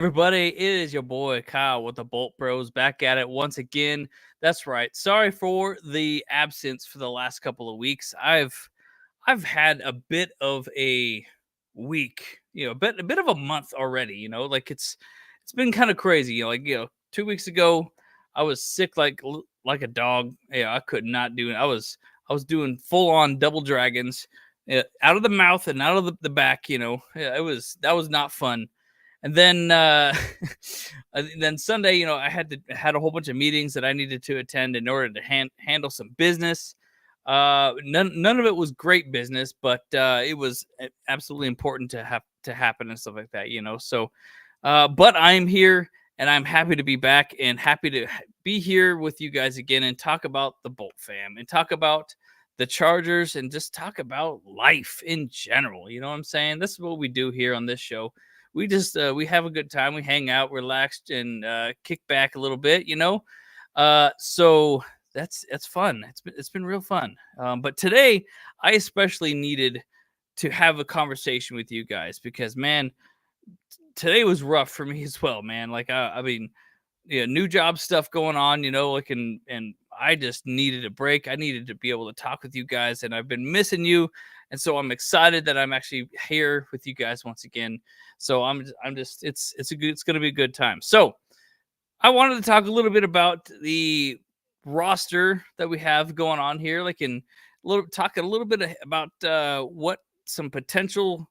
Everybody, it is your boy Kyle with the Bolt Bros back at it once again. That's right. Sorry for the absence for the last couple of weeks. I've had a bit of a week, a bit of a month already. Like it's been kind of crazy. 2 weeks ago I was sick like a dog. Yeah, I could not do it. I was doing full on double dragons, out of the mouth and out of the back. Yeah, that was not fun. And then then Sunday, I had a whole bunch of meetings that I needed to attend in order to handle some business. None of it was great business, but it was absolutely important to have to happen and stuff like that. So, but I'm here and I'm happy to be back and happy to be here with you guys again and talk about the Bolt fam and talk about the Chargers and just talk about life in general. You know what I'm saying? This is what we do here on this show. We just we have a good time. We hang out, relaxed, and kick back a little bit. So that's fun. It's been real fun. But today, I especially needed to have a conversation with you guys because, man, today was rough for me as well, man. Like I mean, yeah, new job stuff going on, and I just needed a break. I needed to be able to talk with you guys, and I've been missing you, and so I'm excited that I'm actually here with you guys once again. So I'm just it's going to be a good time. So I wanted to talk a little bit about the roster that we have going on here, talk a little bit about what some potential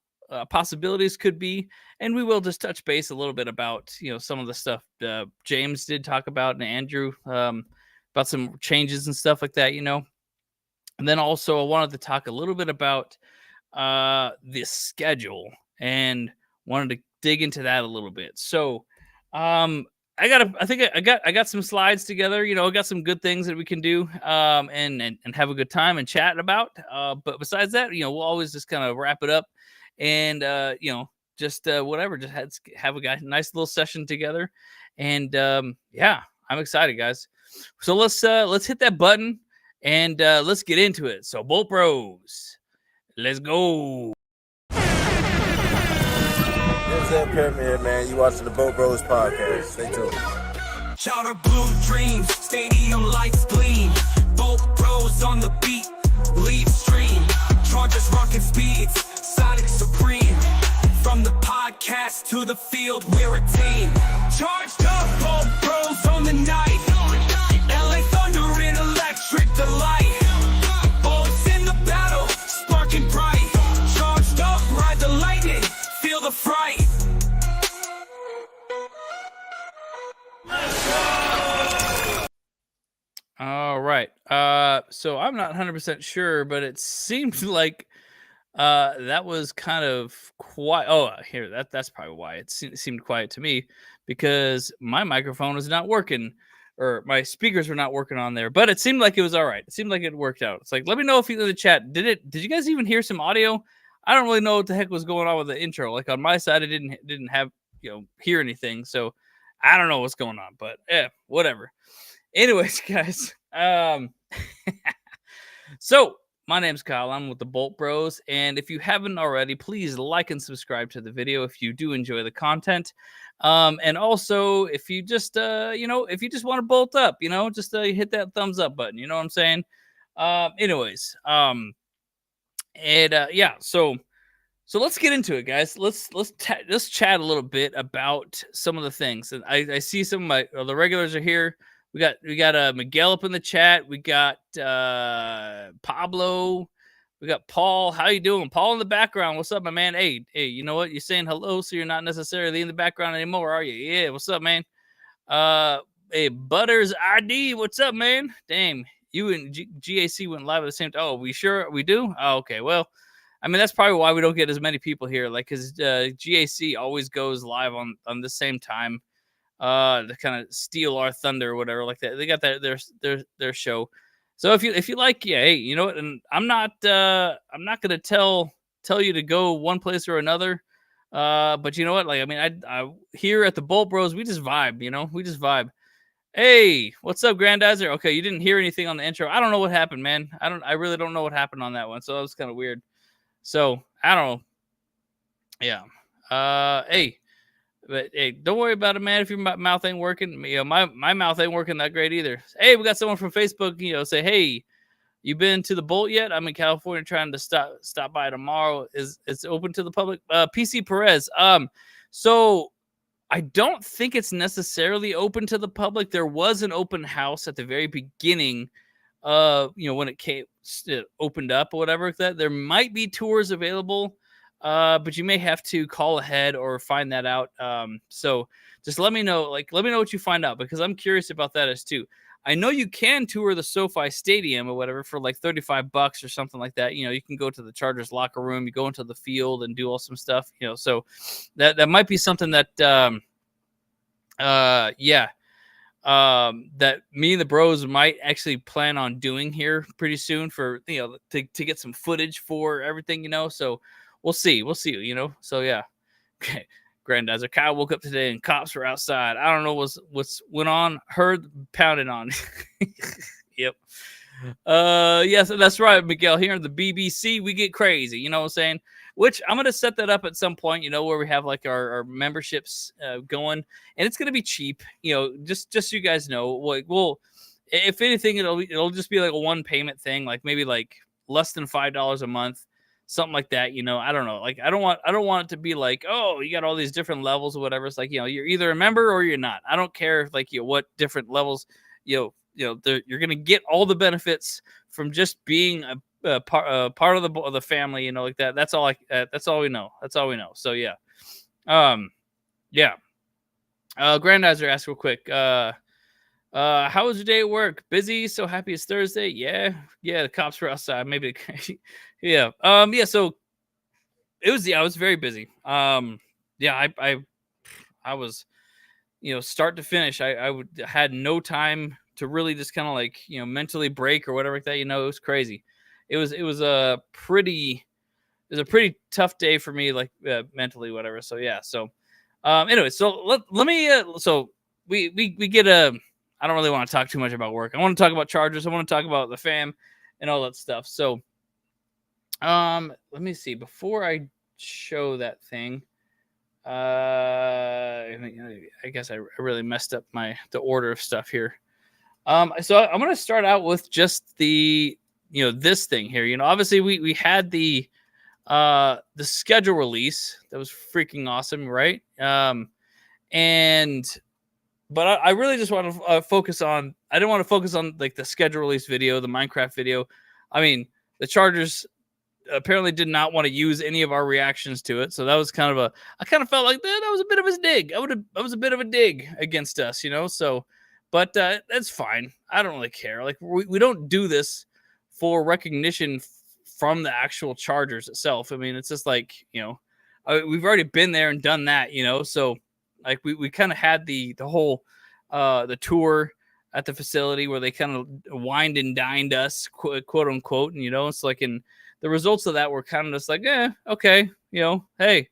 possibilities could be, and we will just touch base a little bit about some of the stuff James did talk about and Andrew, about some changes and stuff like that. And then also I wanted to talk a little bit about the schedule and wanted to dig into that a little bit. So I got some slides together. I got some good things that we can do, and have a good time and chat about. But besides that, we'll always just kind of wrap it up, and just whatever. Just have a nice little session together, and yeah, I'm excited, guys. So let's hit that button and let's get into it. So Bolt Bros, let's go. What's up, Pyramid, man? You watching the Boat Bros podcast. Stay tuned. Charter blue dreams, stadium lights gleam. Boat Bros on the beat, lead stream. Chargers rocking speeds, Sonic supreme. From the podcast to the field, we're a team. Charged up, Boat Bros on the night. LA Thunder in electric delight. Bolts in the battle, sparking bright. Charged up, ride the lightning, feel the fright. All right. So I'm not 100% sure, but it seemed like that was kind of quiet. Oh, here, that's probably why it seemed quiet to me, because my microphone is not working, or my speakers were not working on there. But it seemed like it was all right. It seemed like it worked out. It's like, let me know if you in the chat did you guys even hear some audio? I don't really know what the heck was going on with the intro. Like on my side, I didn't have hear anything. So I don't know what's going on, but whatever. Anyways, guys, so my name's Kyle. I'm with the Bolt Bros, and if you haven't already, please like and subscribe to the video if you do enjoy the content. And also, if you just if you just want to bolt up, just hit that thumbs up button. You know what I'm saying? Anyways, yeah, so let's get into it, guys. Let's chat a little bit about some of the things. And I see some of the regulars are here. We got Miguel up in the chat. We got Pablo. We got Paul. How you doing, Paul, in the background? What's up, my man? Hey, you know what? You're saying hello, so you're not necessarily in the background anymore, are you? Yeah. What's up, man? Hey, Butters ID. What's up, man? Damn, you and GAC went live at the same time. Oh, we sure we do? Oh, okay. Well, I mean, that's probably why we don't get as many people here. Like, because GAC always goes live on the same time, to kind of steal our thunder or whatever like that. They got their show. So if you like, yeah, hey, you know what? And I'm not gonna tell you to go one place or another. But you know what? Like, I mean, I here at the Bolt Bros, we just vibe. We just vibe. Hey, what's up, Grandizer? Okay, you didn't hear anything on the intro. I don't know what happened, man. I really don't know what happened on that one. So that was kind of weird. So I don't know. Yeah. Hey, But hey, don't worry about it, man. If your mouth ain't working, my mouth ain't working that great either. Hey, we got someone from Facebook, say, hey, you been to the Bolt yet? I'm in California trying to stop by tomorrow. It's open to the public? PC Perez. So I don't think it's necessarily open to the public. There was an open house at the very beginning, when it opened up or whatever. That there might be tours available, but you may have to call ahead or find that out. So just let me know. Let me know what you find out, because I'm curious about that as too. I know you can tour the SoFi Stadium or whatever for like $35 or something like that. You can go to the Chargers locker room, you go into the field and do all some stuff. So that might be something that, that me and the bros might actually plan on doing here pretty soon for to get some footage for everything. So we'll see. So yeah. Okay. Grandizer Kyle woke up today and cops were outside. I don't know what's went on. Heard pounding on. Yep. Yes, that's right, Miguel. Here in the BBC, we get crazy. You know what I'm saying? Which I'm gonna set that up at some point. Where we have like our memberships going, and it's gonna be cheap. Just so you guys know. Like, well, if anything, it'll just be like a one payment thing, like maybe like less than $5 a month. Something like that, I don't know. Like, I don't want it to be like, oh, you got all these different levels or whatever. It's like, you're either a member or you're not. I don't care if what different levels, you're going to get all the benefits from just being a part of the family, like that. That's all that's all we know. That's all we know. So yeah. Yeah. Grandizer asked real quick, how was your day at work? Busy? So happy it's Thursday. Yeah. The cops were outside. Maybe. Yeah. So it was very busy. I was, start to finish. I had no time to really just kind of like, mentally break or whatever like that. It was crazy. It was a pretty tough day for me, like mentally, whatever. So yeah. So, anyway, so let me, so we get I don't really want to talk too much about work. I want to talk about Chargers. I want to talk about the fam and all that stuff. So, let me see. Before I show that thing, I guess I really messed up the order of stuff here. So I'm going to start out with just the, this thing here. Obviously we had the schedule release that was freaking awesome, right? But I really just want to focus on. I didn't want to focus on like the schedule release video, the Minecraft video. I mean, the Chargers apparently did not want to use any of our reactions to it, so that was kind of I kind of felt like that was a bit of a dig. That was a bit of a dig against us, So, but that's fine. I don't really care. Like we don't do this for recognition from the actual Chargers itself. I mean, it's just like we've already been there and done that, So like we kind of had the whole the tour at the facility where they kind of wined and dined us, quote unquote, and it's like the results of that were kind of just like, okay, hey,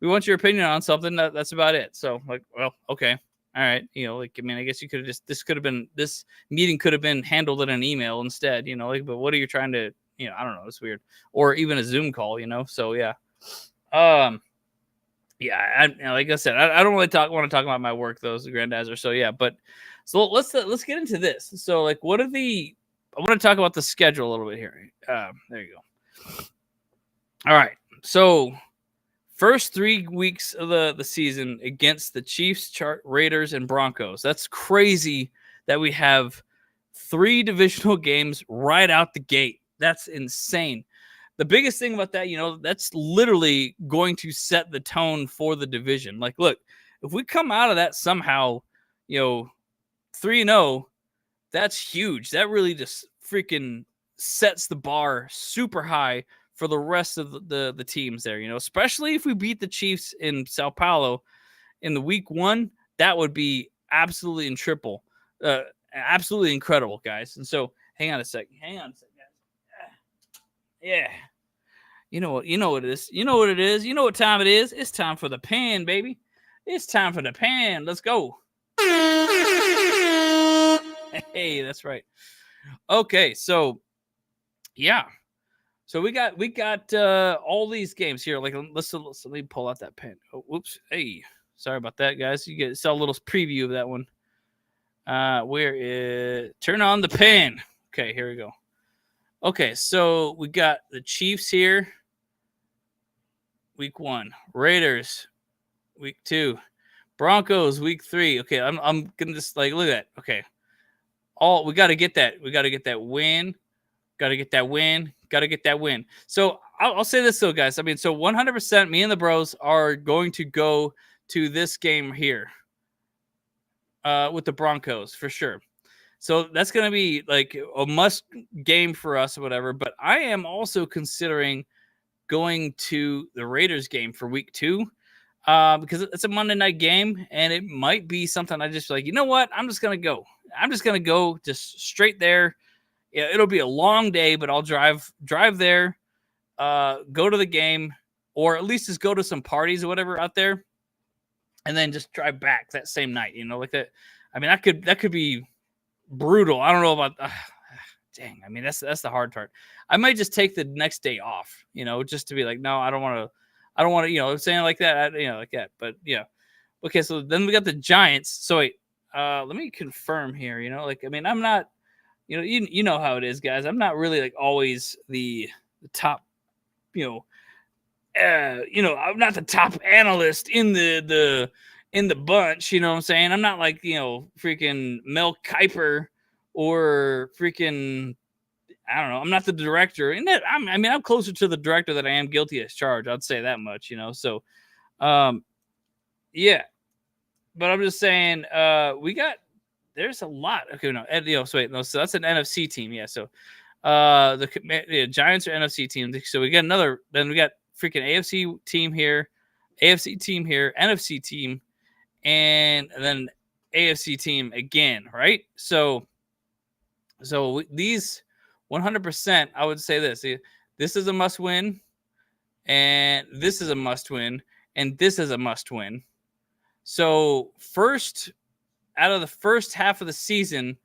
we want your opinion on something. That's about it. So like, well, okay, all right, I guess you could have this meeting could have been handled in an email instead, but what are you trying to, I don't know, it's weird, or even a Zoom call, So yeah, yeah, like I said, I don't really want to talk about my work, though, as a Grandizer. So yeah, but so let's get into this. So like, I want to talk about the schedule a little bit here. There you go. All right. So first 3 weeks of the season against the Chiefs, Raiders, and Broncos. That's crazy that we have 3 divisional games right out the gate. That's insane. The biggest thing about that, that's literally going to set the tone for the division. Like, look, if we come out of that somehow, 3-0, that's huge. That really just freaking sets the bar super high for the rest of the teams there, especially if we beat the Chiefs in Sao Paulo in the week 1, that would be absolutely absolutely incredible, guys. And so hang on a second, guys. Yeah. You know what it is. You know what it is. You know what time it is. It's time for the pan, baby. It's time for the pan. Let's go. Hey, that's right. Okay, so yeah. So we got all these games here. Like, let me pull out that pen. Oh, whoops. Hey, Sorry about that, guys. You saw a little preview of that one. Where is turn on the pen? Okay, here we go. Okay, so we got the Chiefs here. Week 1. Raiders, week 2. Broncos, week 3. Okay, I'm gonna just like look at that. Okay. We gotta get that. We gotta get that win. Gotta get that win. Gotta get that win. So I'll say this though, guys. I mean, so 100% me and the bros are going to go to this game here. With the Broncos for sure. So that's going to be like a must game for us or whatever. But I am also considering going to the Raiders game for week 2 because it's a Monday night game and it might be something I just like, you know what? I'm just going to go. I'm just going to go just straight there. Yeah, it'll be a long day, but I'll drive there, go to the game, or at least just go to some parties or whatever out there. And then just drive back that same night, like that. I mean, that could be brutal. I don't know about. Dang, I mean that's the hard part. I might just take the next day off, just to be like, no, I don't want to, saying like that, like that. But yeah, okay. So then we got the Giants. So wait, let me confirm here. Like I mean, I'm not, you know how it is, guys. I'm not really like always the top, I'm not the top analyst in the bunch, you know what I'm saying? I'm not like, freaking Mel Kiper or freaking, I don't know. I'm not the director. And I'm closer to the director than I am guilty as charged. I'd say that much, So, yeah. But I'm just saying, there's a lot. Okay, no, so that's an NFC team. Yeah, so the Giants are NFC team. So we got then we got freaking AFC team here, NFC team, and then AFC team again, right? So these 100%, I would say this is a must win, and this is a must win, and this is a must win. So out of the first half of the season,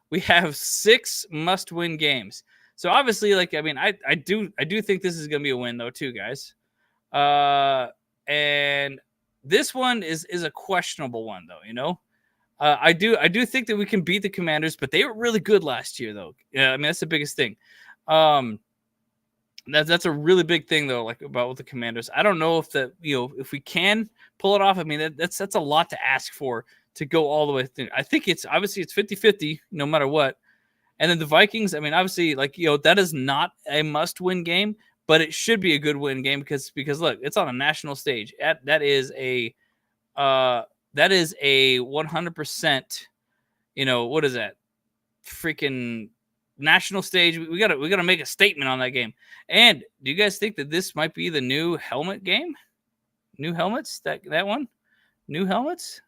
we have 6 must win games. So obviously, like, I mean, I do think this is going to be a win though too, guys. And this one is a questionable one though, I do think that we can beat the Commanders, but they were really good last year though. Yeah, I mean, that's the biggest thing. That's a really big thing though, like about with the Commanders. I don't know if if we can pull it off. I mean, that's a lot to ask for to go all the way through. I think it's 50-50 no matter what. And then the Vikings, I mean, obviously, like, that is not a must-win game, but it should be a good win game because look, it's on a national stage. That is a 100%, what is that? Freaking national stage. We gotta make a statement on that game. And do you guys think that this might be the new helmet game? New helmets? That one? New helmets?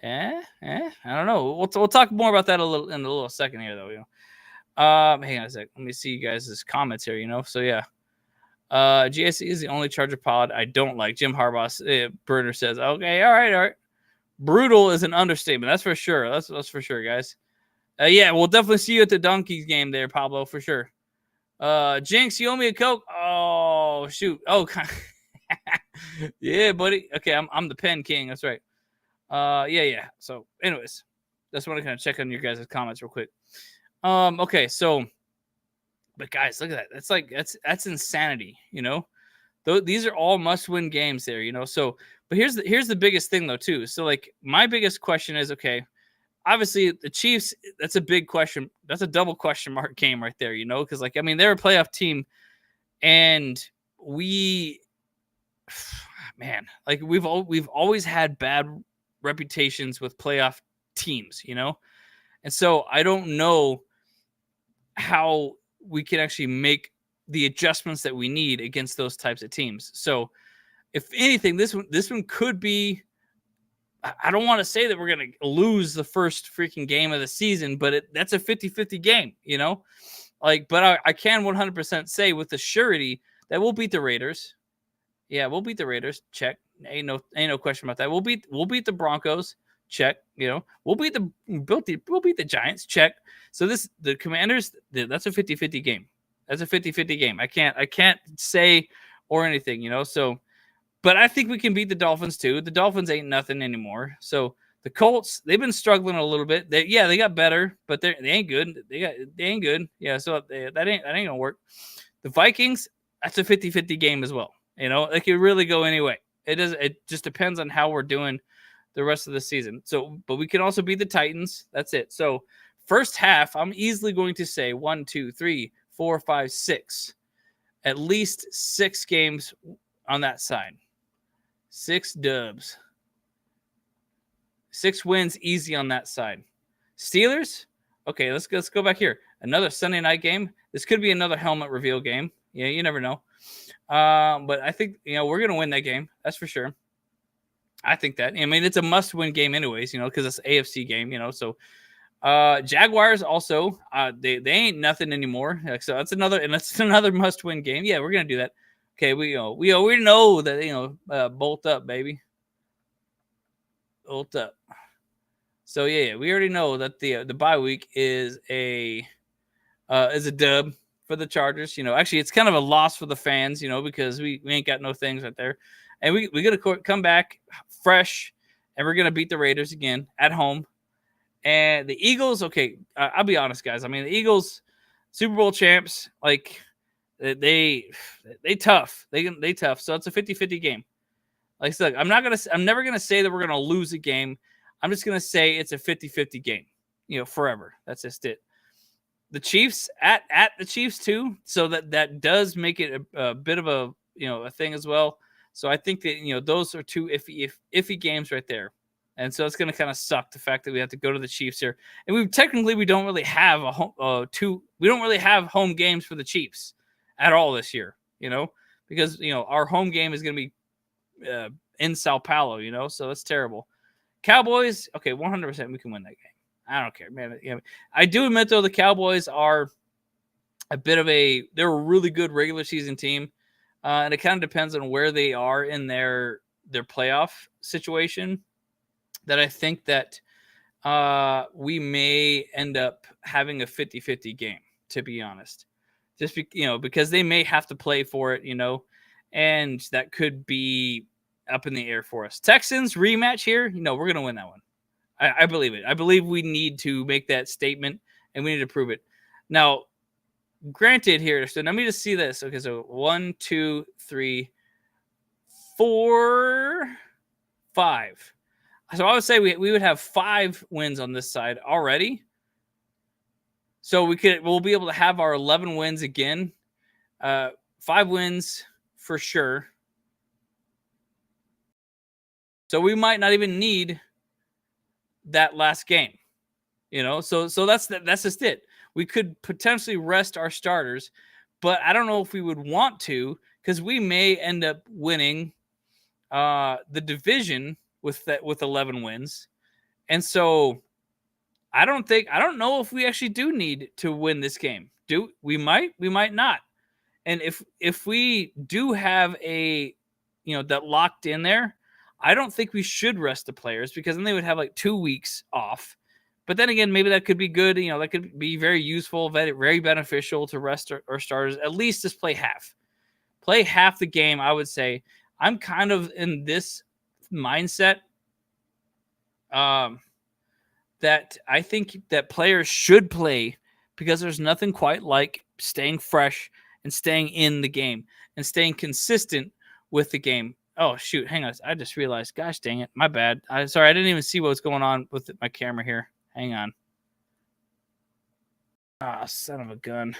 I don't know. We'll talk more about that in a little second here, though. Hang on a sec. Let me see you guys' comments here. So yeah, GSC is the only Charger pod I don't like. Jim Harbaugh, Burner says, okay, all right. Brutal is an understatement. That's for sure. That's for sure, guys. Yeah, we'll definitely see you at the Donkeys game there, Pablo, for sure. Jinx, you owe me a Coke. Oh shoot. Oh, yeah, buddy. Okay, I'm the pen king. That's right. Yeah. So, anyways, just want to kind of check on your guys' comments real quick. Okay, so, but guys, look at that. That's insanity. These are all must-win games there. So, but here's the biggest thing though too. So, like, my biggest question is, okay, obviously the Chiefs. That's a big question. That's a double question mark game right there. Because like, I mean, they're a playoff team, and man, like we've always had bad reputations with playoff teams, and so I don't know how we can actually make the adjustments that we need against those types of teams. So if anything, this one could be, I don't want to say that we're going to lose the first freaking game of the season, but that's a 50-50 game, but I can 100% say with the surety that we'll beat the Raiders. Yeah, we'll beat the Raiders. Check. Ain't no question about that. We'll beat the Broncos. Check. We'll beat the Giants. Check. So the Commanders, that's a 50-50 game. That's a 50-50 game. I can't say or anything, So, But I think we can beat the Dolphins too. The Dolphins ain't nothing anymore. So the Colts, they've been struggling a little bit. They got better, but they ain't good. They ain't good. Yeah, so that ain't gonna work. The Vikings, that's a 50-50 game as well. It could really go anyway. It just depends on how we're doing the rest of the season. So, but we can also beat the Titans. That's it. So first half, I'm easily going to say 1, 2, 3, 4, 5, 6. At least 6 games on that side. 6 dubs. 6 wins easy on that side. Steelers? Okay, let's go back here. Another Sunday night game. This could be another helmet reveal game. Yeah, you never know. But I think, we're going to win that game. That's for sure. I think that. I mean, it's a must-win game anyways, because it's an AFC game, So Jaguars also, they ain't nothing anymore. So that's another must-win game. Yeah, we're going to do that. Okay, we know that, bolt up, baby. Bolt up. So yeah, we already know that the bye week is a dub for the Chargers. Actually, it's kind of a loss for the fans. Because we ain't got no things right there, and we got to come back fresh, and we're gonna beat the Raiders again at home. And the Eagles, okay, I'll be honest, guys. I mean, the Eagles, Super Bowl champs, like they tough. They tough. So it's a 50-50 game. Like I said, I'm never gonna say that we're gonna lose a game. I'm just going to say it's a 50-50 game, forever. That's just it. The Chiefs at the Chiefs too. So that does make it a bit of a thing as well. So I think that, those are 2 iffy games right there. And so it's going to kind of suck the fact that we have to go to the Chiefs here. And we don't really have we don't really have home games for the Chiefs at all this year, because, our home game is going to be in São Paulo, so that's terrible. Cowboys, okay, 100% we can win that game. I don't care, man. I do admit, though, the Cowboys are they're a really good regular season team. And it kind of depends on where they are in their playoff situation, that I think that we may end up having a 50-50 game, to be honest. Just because they may have to play for it, and that could be up in the air for us. Texans rematch here. We're going to win that one. I believe it. I believe we need to make that statement, and we need to prove it. Now, granted here, so let me just see this. Okay, so 1, 2, 3, 4, 5. So I would say we would have 5 wins on this side already. So we'll be able to have our 11 wins again. 5 wins for sure. So we might not even need that last game, So that's just it. We could potentially rest our starters, but I don't know if we would want to, because we may end up winning the division with 11 wins, and so I don't know if we actually do need to win this game. We might not, and if we do have a that locked in there, I don't think we should rest the players, because then they would have like 2 weeks off. But then again, maybe that could be good. That could be very useful, very, very beneficial to rest our starters. At least just play half. Play half the game, I would say. I'm kind of in this mindset that I think that players should play, because there's nothing quite like staying fresh and staying in the game and staying consistent with the game. Oh, shoot. Hang on. I just realized. Gosh dang it. My bad. Sorry. I didn't even see what was going on with my camera here. Hang on. Ah, son of a gun.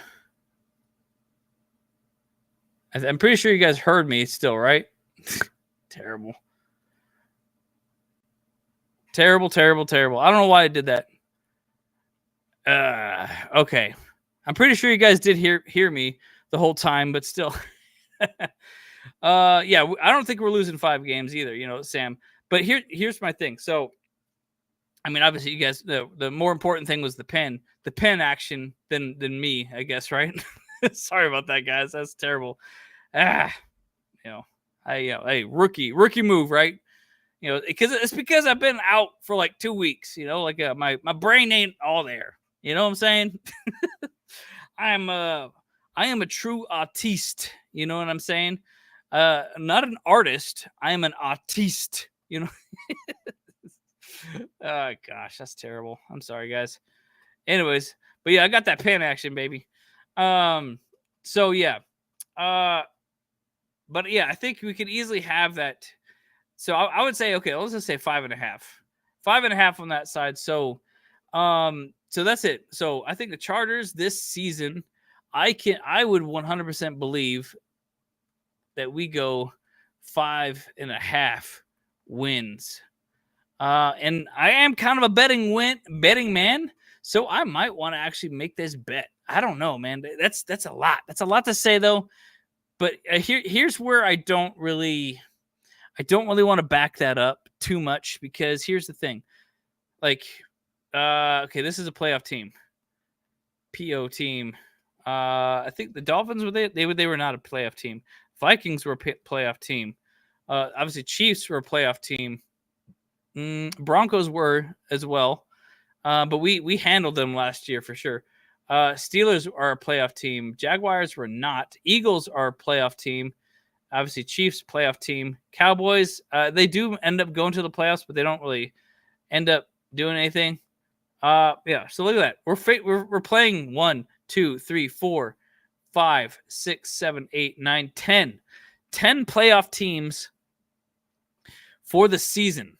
I'm pretty sure you guys heard me still, right? Terrible. Terrible, terrible, terrible. I don't know why I did that. Okay. I'm pretty sure you guys did hear me the whole time, but still. Yeah, I don't think we're losing 5 games either, Sam. But here's my thing. So, I mean, obviously, you guys, the more important thing was the pen action than me, I guess, right? Sorry about that, guys. That's terrible. Hey, rookie move, right? Because I've been out for like 2 weeks. My brain ain't all there. You know what I'm saying? I am a true autiste. You know what I'm saying? not an artist. I am an artiste. You know. Oh gosh, that's terrible. I'm sorry, guys. Anyways, but yeah, I got that pan action, baby. So yeah. But yeah, I think we could easily have that. So I would say, okay, let's just say 5.5. 5.5 on that side. So so that's it. So I think the Chargers this season, I would 100% believe that we go 5.5 wins. And I am kind of a betting man, so I might want to actually make this bet. I don't know, man. That's a lot. That's a lot to say, though. But here's where I don't really want to back that up too much, because here's the thing. Like, okay, this is a playoff team. PO team. I think the Dolphins they were not a playoff team. Vikings were a playoff team. Obviously, Chiefs were a playoff team. Broncos were as well, but we handled them last year for sure. Steelers are a playoff team. Jaguars were not. Eagles are a playoff team. Obviously, Chiefs playoff team. Cowboys, they do end up going to the playoffs, but they don't really end up doing anything. Yeah. So look at that. We're playing 1, 2, 3, 4, 5, 6, 7, 8, 9, 10. 10 playoff teams for the season.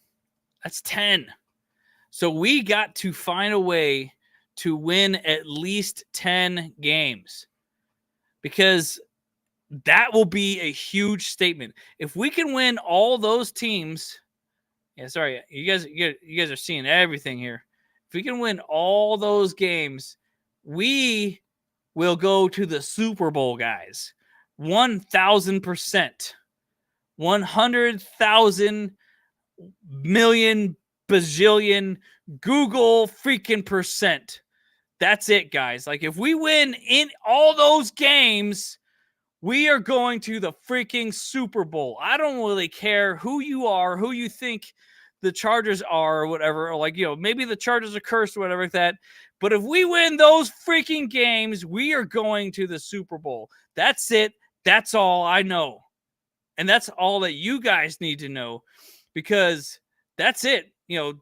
That's 10. So we got to find a way to win at least 10 games, because that will be a huge statement. If we can win all those teams, sorry, you guys are seeing everything here. If we can win all those games, we will go to the Super Bowl, guys. 1,000%. 100,000 million bajillion Google freaking percent. That's it, guys. Like, if we win in all those games, we are going to the freaking Super Bowl. I don't really care who you are, who you think the Chargers are, or whatever. Or like, maybe the Chargers are cursed or whatever like that. But if we win those freaking games, we are going to the Super Bowl. That's it. That's all I know. And that's all that you guys need to know, because that's it.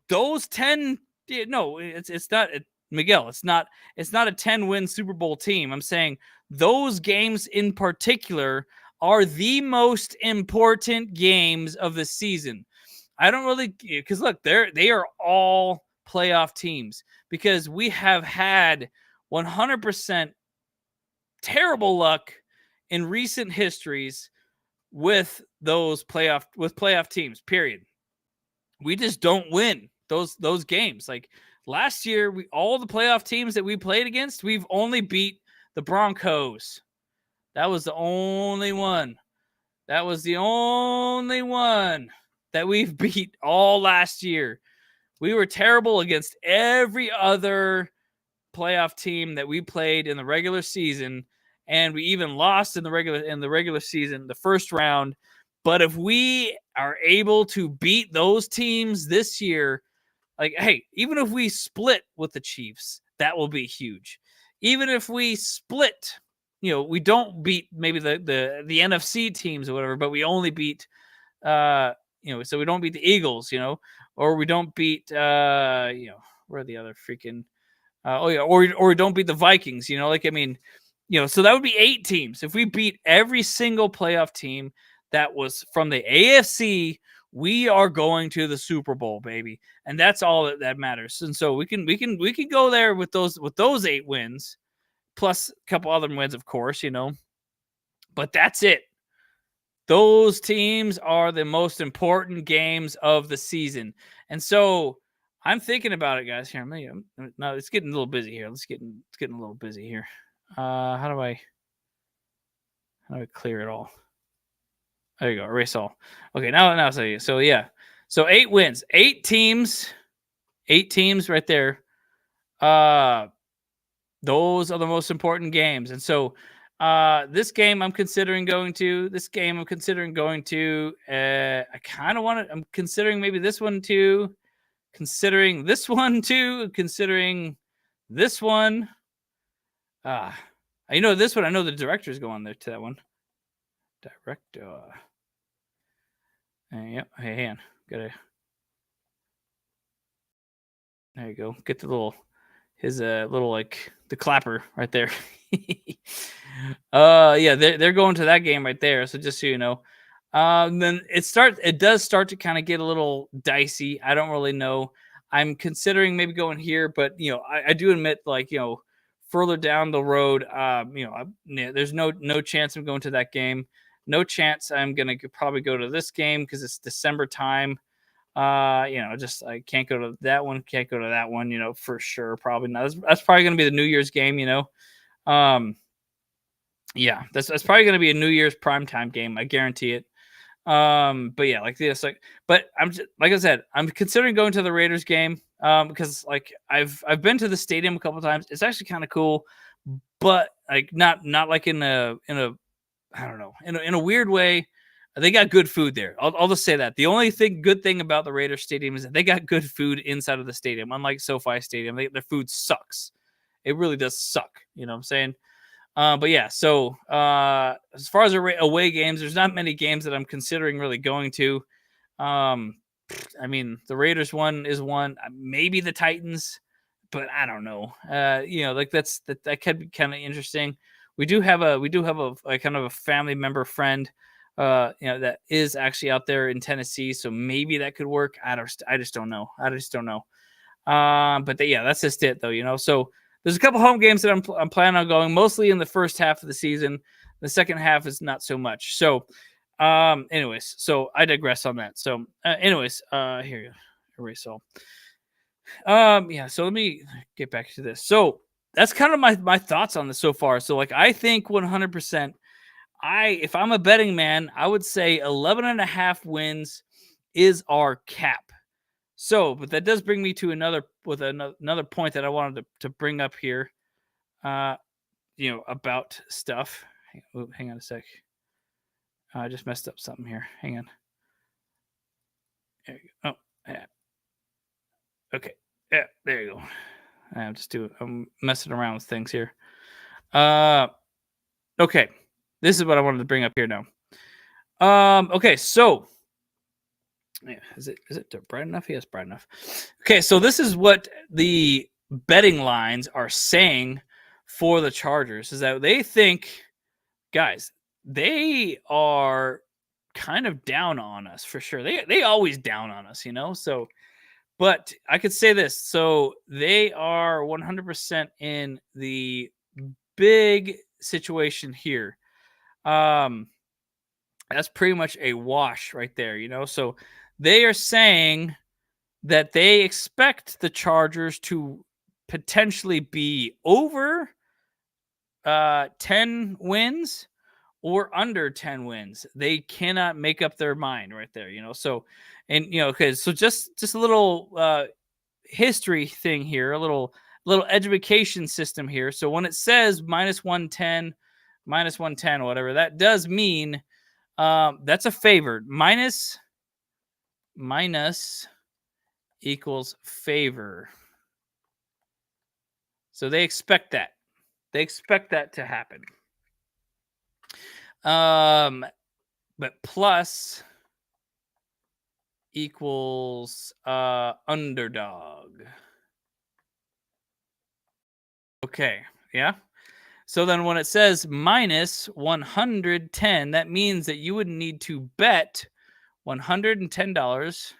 Those 10, no, it's not, Miguel, it's not a 10-win Super Bowl team. I'm saying those games in particular are the most important games of the season. I don't really, because look, they are all playoff teams, because we have had 100% terrible luck in recent histories with those playoff teams, period. We just don't win those games. Like last year, all the playoff teams that we played against, we've only beat the Broncos. That was the only one. That was the only one that we've beat all last year. We were terrible against every other playoff team that we played in the regular season, and we even lost in the regular season, the first round. But if we are able to beat those teams this year, like, hey, even if we split with the Chiefs, that will be huge. Even if we split, we don't beat maybe the NFC teams or whatever, but we only beat, so we don't beat the Eagles, or we don't beat, where are the other freaking, or we don't beat the Vikings, so that would be 8 teams. If we beat every single playoff team that was from the AFC, we are going to the Super Bowl, baby. And that's all that matters. And so we can go there with those 8 wins, plus a couple other wins, of course, But that's it. Those teams are the most important games of the season. And so I'm thinking about it, guys. Here, no, it's getting a little busy here. It's getting a little busy here. How do I clear it all? There you go. Erase all. Okay, now so yeah. So 8 wins. 8 teams. 8 teams right there. Those are the most important games. And so this game I'm considering going to. I kind of want to. I'm considering maybe this one too. Considering this one too. Considering this one. This one. I know the directors go on there to that one. Director. Yep. Hey, hand. Gotta. There you go. Get the little, his little like the clapper right there. Yeah, they're going to that game right there. So just so you know, then it does start to kind of get a little dicey. I don't really know. I'm considering maybe going here, but I do admit, like, further down the road, there's no chance I'm going to that game. No chance I'm gonna probably go to this game because it's December time. Just I can't go to that one, can't go to that one, for sure. Probably not. That's probably gonna be the New Year's game, Yeah, that's probably gonna be a New Year's primetime game. I guarantee it. But yeah, like this, but I'm just, like I said, I'm considering going to the Raiders game. Because like I've been to the stadium a couple times. It's actually kind of cool, but like not like in a I don't know, in a weird way. They got good food there. I'll just say that. The only good thing about the Raiders stadium is that they got good food inside of the stadium. Unlike SoFi Stadium, their food sucks. It really does suck. You know what I'm saying? But yeah, so as far as away games, there's not many games that I'm considering really going to. I mean, the Raiders one is one, maybe the Titans, but I don't know. Like that could be kind of interesting. We do have a kind of a family member friend, that is actually out there in Tennessee, so maybe that could work. I just don't know. But yeah, that's just it though. So there's a couple home games that I'm planning on going, mostly in the first half of the season. The second half is not so much. So, anyways, so I digress on that. So, here we go. Yeah. So let me get back to this. So that's kind of my thoughts on this so far. So like, I think 100%. If I'm a betting man, I would say 11.5 wins is our cap. So, but that does bring me to another point that I wanted to bring up here, about stuff. Hang on a sec. I just messed up something here. Hang on. There you go. Oh, yeah. Okay. Yeah, there you go. I'm messing around with things here. Okay. This is what I wanted to bring up here now. Okay, so yeah, is it bright enough? Yes, bright enough. Okay, so this is what the betting lines are saying for the Chargers, is that they think, guys, they are kind of down on us for sure. They always down on us, So, but I could say this. So they are 100% in the big situation here. That's pretty much a wash right there, So they are saying that they expect the Chargers to potentially be over 10 wins or under 10 wins. They cannot make up their mind right there, So, and so just a little history thing here, a little education system here. So when it says minus 110, whatever, that does mean that's a favored. Minus equals favor. So they expect that. They expect that to happen. But plus equals underdog. Okay, yeah. So then when it says minus 110, that means that you would need to bet $110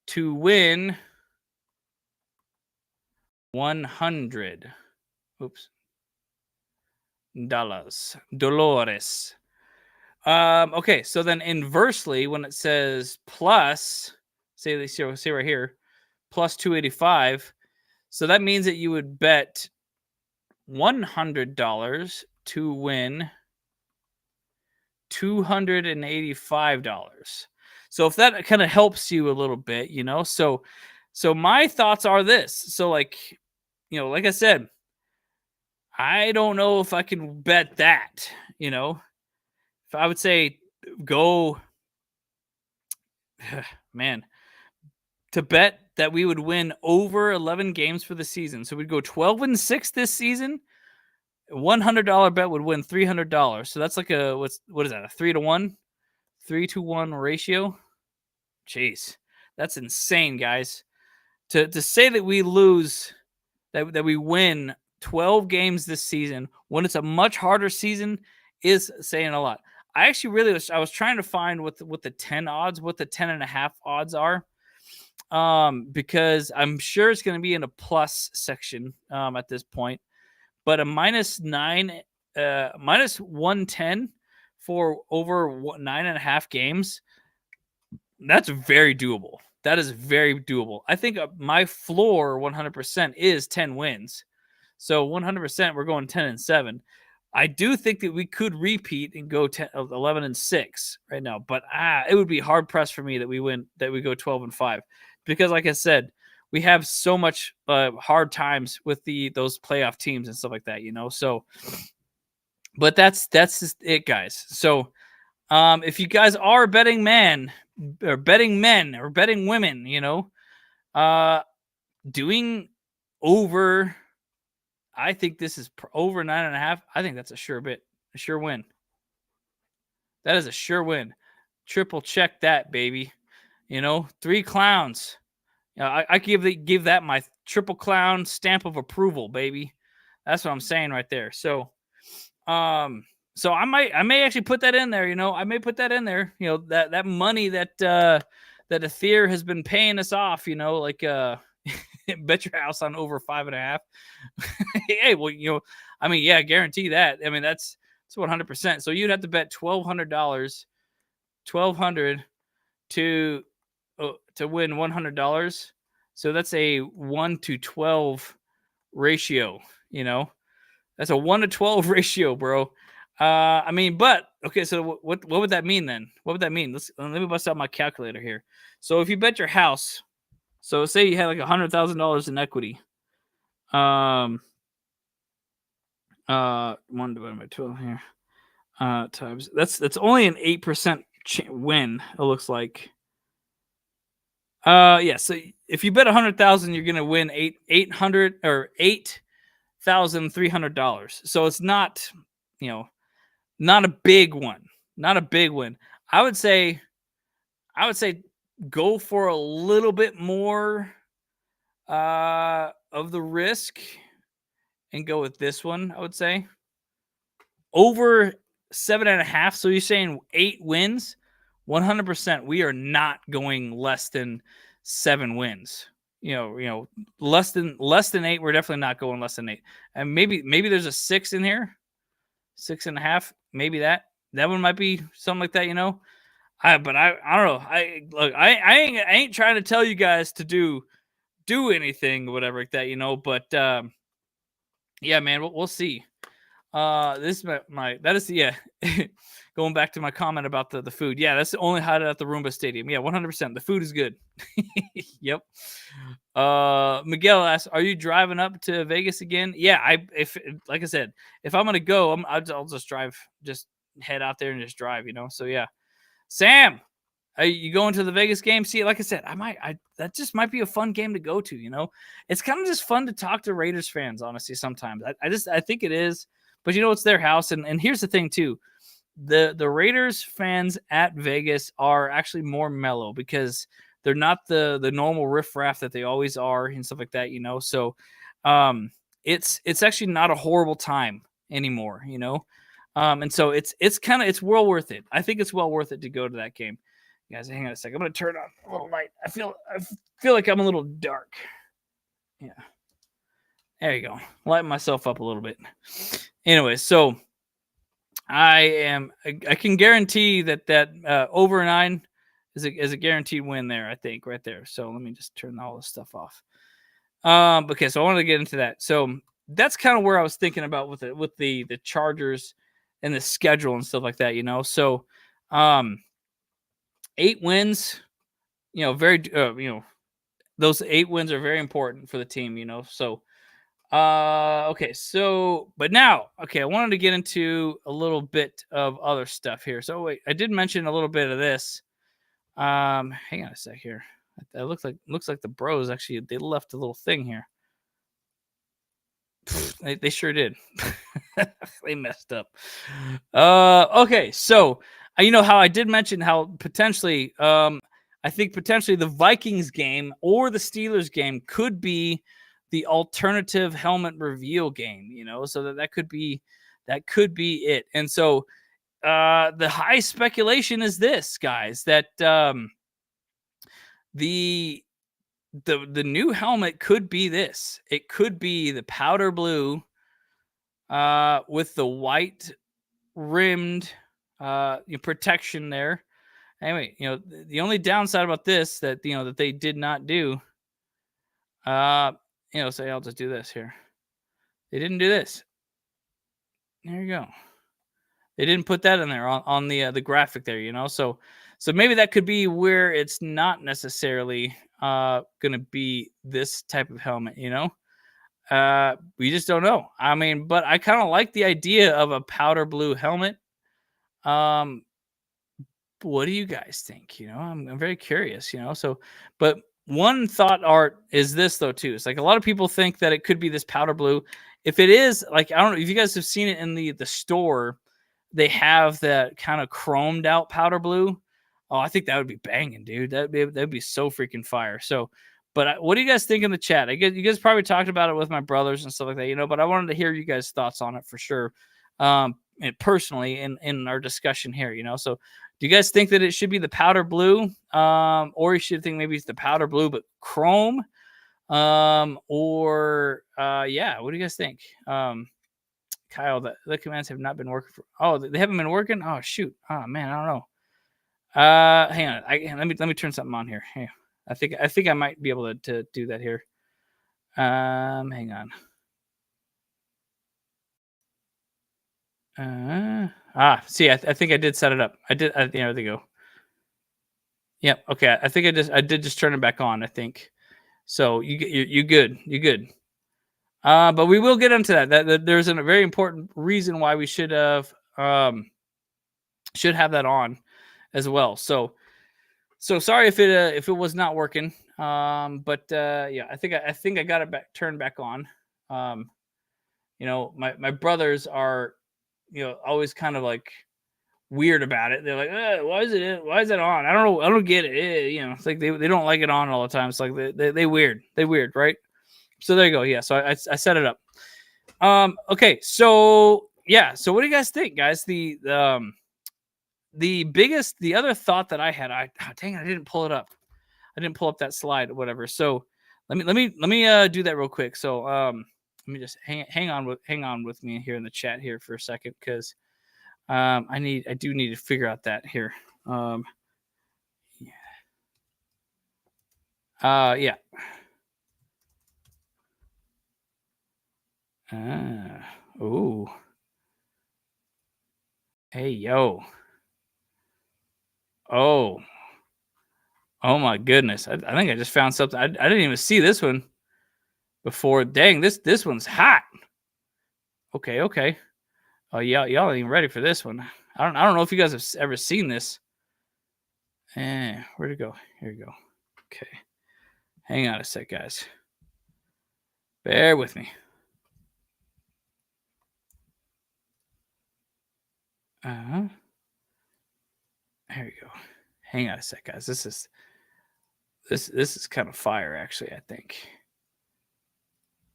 to win 100. Dolores. Okay, so then inversely, when it says plus, say right here, plus 285, so that means that you would bet $100 to win $285. So if that kind of helps you a little bit, so my thoughts are this. So like, like I said, I don't know if I can bet that, if I would say go, man, to bet that we would win over 11 games for the season. So we'd go 12-6 this season. $100 bet would win $300. So that's like what is that? A 3-to-1, 3-to-1 ratio. Jeez, that's insane, guys. To say that we lose, that we win 12 games this season when it's a much harder season is saying a lot. I actually I was trying to find what the 10 odds, what the 10.5 odds are. Because I'm sure it's going to be in a plus section at this point. But a -9, -110 for over 9.5 games, that's very doable. That is very doable. I think my floor 100% is 10 wins. So 100% we're going 10-7. I do think that we could repeat and go 11-6 right now, but it would be hard pressed for me that we go 12-5, because like I said, we have so much hard times with those playoff teams and stuff like that, So, but that's just it, guys. So, if you guys are betting men or betting women, doing over, I think this is over 9.5. I think that's a sure win. That is a sure win. Triple check that, baby. 3 clowns. I give that my triple clown stamp of approval, baby. That's what I'm saying right there. So, so I may actually put that in there. I may put that in there. That money that that Ether has been paying us off. Like bet your house on over 5.5. Hey, well, yeah, guarantee that. I mean, that's 100%. So you'd have to bet $1,200 to win $100. So that's a 1-to-12 ratio. That's a 1-to-12 ratio, bro. But okay. So what would that mean then? What would that mean? Let me bust out my calculator here. So if you bet your house, so say you had like $100,000 in equity, 1 divided by 12 here, times that's only an 8% win. It looks like. Yeah. So if you bet 100,000, you're gonna win $8,300. So it's not, not a big one. Not a big win. I would say go for a little bit more of the risk and go with this one. I would say over 7.5. So you're saying 8 wins? 100%. We are not going less than 7 wins. Less than 8. We're definitely not going less than 8. And maybe there's a 6 in here, 6.5. Maybe that one might be something like that. But I don't know. I ain't trying to tell you guys to do anything or whatever like that. But yeah, man, we'll see. This is going back to my comment about the food. Yeah, that's the only hideout at the Roomba Stadium. Yeah, 100%. The food is good. Yep. Miguel asks, "Are you driving up to Vegas again?" Yeah, like I said, if I'm gonna go, I'll just drive, just head out there and just drive. So yeah. Sam, are you going to the Vegas game? See, like I said, that just might be a fun game to go to. It's kind of just fun to talk to Raiders fans. Honestly, sometimes I think it is. But it's their house, and here's the thing too, the Raiders fans at Vegas are actually more mellow because they're not the normal riffraff that they always are and stuff like that. So it's actually not a horrible time anymore. And so it's well worth it. I think it's well worth it to go to that game. You guys, hang on a second. I'm gonna turn on a little light. I feel like I'm a little dark. Yeah. There you go. Lighten myself up a little bit. Anyway, so I can guarantee that over 9 is a guaranteed win there, I think, right there. So let me just turn all this stuff off. Okay, so I wanted to get into that. So that's kind of where I was thinking about with the Chargers and the schedule and stuff like that, So 8 wins, those 8 wins are very important for the team, So okay, so but now, okay, I wanted to get into a little bit of other stuff here. So wait, I did mention a little bit of this. Hang on a sec here. That looks like the bros actually, they left a little thing here. They sure did. They messed up. Okay, so you know how I did mention how potentially, I think potentially the Vikings game or the Steelers game could be the alternative helmet reveal game. You know, so that could be it. And so the high speculation is this, guys, that the new helmet could be this. It could be the powder blue with the white rimmed protection there. Anyway, you know, the only downside about this that that they did not do, say I'll just do this here. They didn't do this. There you go. They didn't put that in there on the graphic there, you know. So maybe that could be where it's not necessarily going to be this type of helmet, you know. We just don't know. I mean, but I kind of like the idea of a powder blue helmet. What do you guys think? You know, I'm very curious, you know. So, but one thought art is this though too. It's like a lot of people think that it could be this powder blue. If it is, like, I don't know if you guys have seen it in the store, they have that kind of chromed out powder blue. Oh, I think that would be banging, dude. That'd be so freaking fire. So, but what do you guys think in the chat? I guess you guys probably talked about it with my brothers and stuff like that, you know. But I wanted to hear you guys' thoughts on it for sure, and personally in our discussion here, you know. So, do you guys think that it should be the powder blue, or you should think maybe it's the powder blue but chrome, or yeah? What do you guys think? Kyle, the commands have not been working for. Oh, they haven't been working. Oh shoot. Oh man, I don't know. Hang on. Let me turn something on here. Hey, I think I might be able to do that here. Hang on. See, I think I did set it up. I did. There they go. Yep. Okay. I think I did just turn it back on. I think. So you good. You good. But we will get into that. That there's a very important reason why we should have that on as well. So sorry if it was not working. But yeah, I think I got it turned back on. You know, my brothers are, you know, always kind of like weird about it. They're like, why is it on? I don't know. I don't get it. You know, it's like they don't like it on all the time. It's like they weird, right? So there you go. Yeah. So I set it up. Okay. So yeah. So what do you guys think, guys? The other thought that I had, dang, I didn't pull it up. I didn't pull up that slide or whatever. So let me do that real quick. So let me just hang on with me here in the chat here for a second, because I do need to figure out that here. Yeah. Ooh. Hey, yo. Oh my goodness. I think I just found something. I didn't even see this one before. Dang, this one's hot. Okay. Oh, y'all ain't even ready for this one. I don't know if you guys have ever seen this. Where'd it go? Here we go. Okay. Hang on a sec, guys. Bear with me. There we go. Hang on a sec, guys. This is kind of fire, actually. I think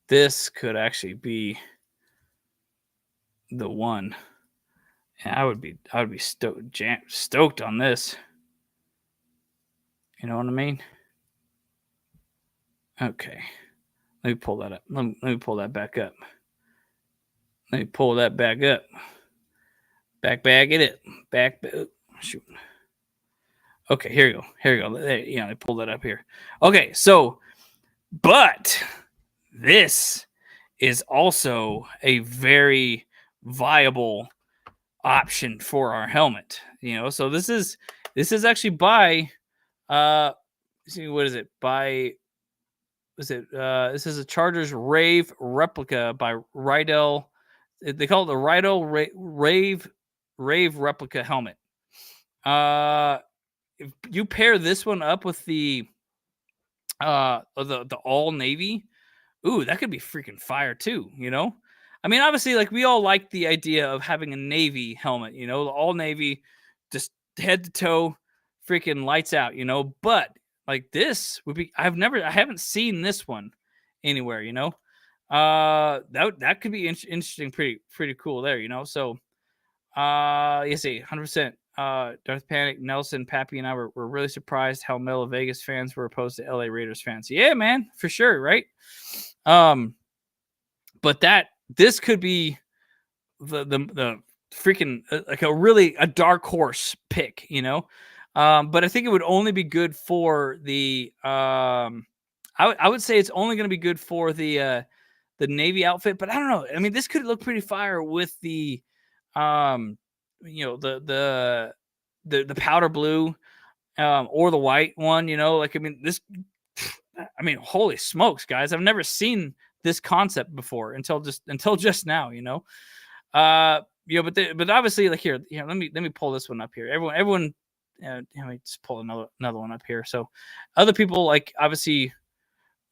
this could actually be the one. And I would be stoked on this. You know what I mean? Okay. Let me pull that up. Let me pull that back up. Let me pull that back up. Bag it. Shoot. Okay, here you go. I pulled that up here. Okay, so, but this is also a very viable option for our helmet. You know, so this is actually by see, what is it? This is a Chargers Rave replica by Rydell. They call it the Rydell Rave replica helmet. If you pair this one up with the all navy, Ooh, that could be freaking fire too, you know? I mean, obviously, like we all like the idea of having a Navy helmet, you know, all Navy, just head to toe, freaking lights out, you know. But like this would be, I haven't seen this one anywhere, you know. That could be interesting, pretty cool there, you know. So, you see, 100%. Darth Panic, Nelson, Pappy, and I were really surprised how mellow Vegas fans were opposed to LA Raiders fans. Yeah, man, for sure, right? But this could be the freaking like a dark horse pick, you know. But I think it would only be good for the I would say it's only going to be good for the Navy outfit, but I don't know. I mean, this could look pretty fire with the you know, the powder blue or the white one, you know. Like, I mean, I mean, holy smokes, guys. I've never seen this concept before until just now, you know. You know, but obviously, like here, you know, let me pull this one up here. Everyone, let me just pull another one up here. So, other people, like, obviously,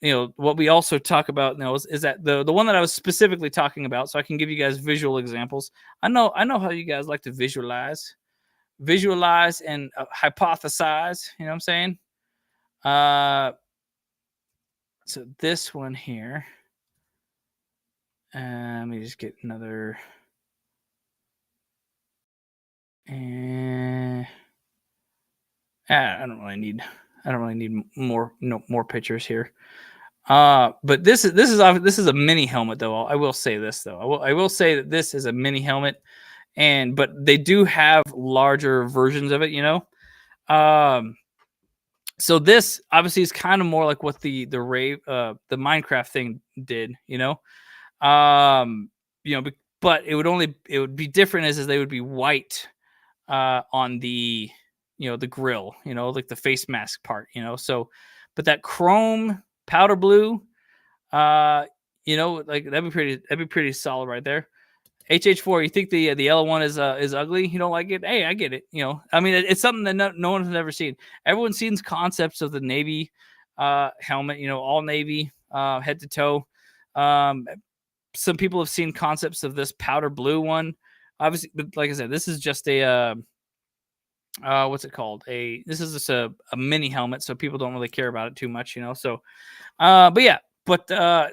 you know, what we also talk about now is that the one that I was specifically talking about, so I can give you guys visual examples. I know how you guys like to visualize and hypothesize. You know what I'm saying? So this one here. Let me just get another. And I don't really need more pictures here. But this is a mini helmet though. I will say this though. I will say that this is a mini helmet, but they do have larger versions of it, you know. So this obviously is kind of more like what the Minecraft thing did, you know. You know, but it would be different as they would be white on the, you know, the grill, you know, like the face mask part, you know. So, but that chrome powder blue, you know, like that'd be pretty solid right there. HH4, you think the yellow one is ugly? You don't like it? Hey, I get it. You know, I mean, it's something that no one has ever seen. Everyone's seen concepts of the Navy helmet, you know, all Navy, head to toe. Some people have seen concepts of this powder blue one. Obviously, but like I said, this is just a what's it called? This is just a mini helmet, so people don't really care about it too much, you know. So, but yeah,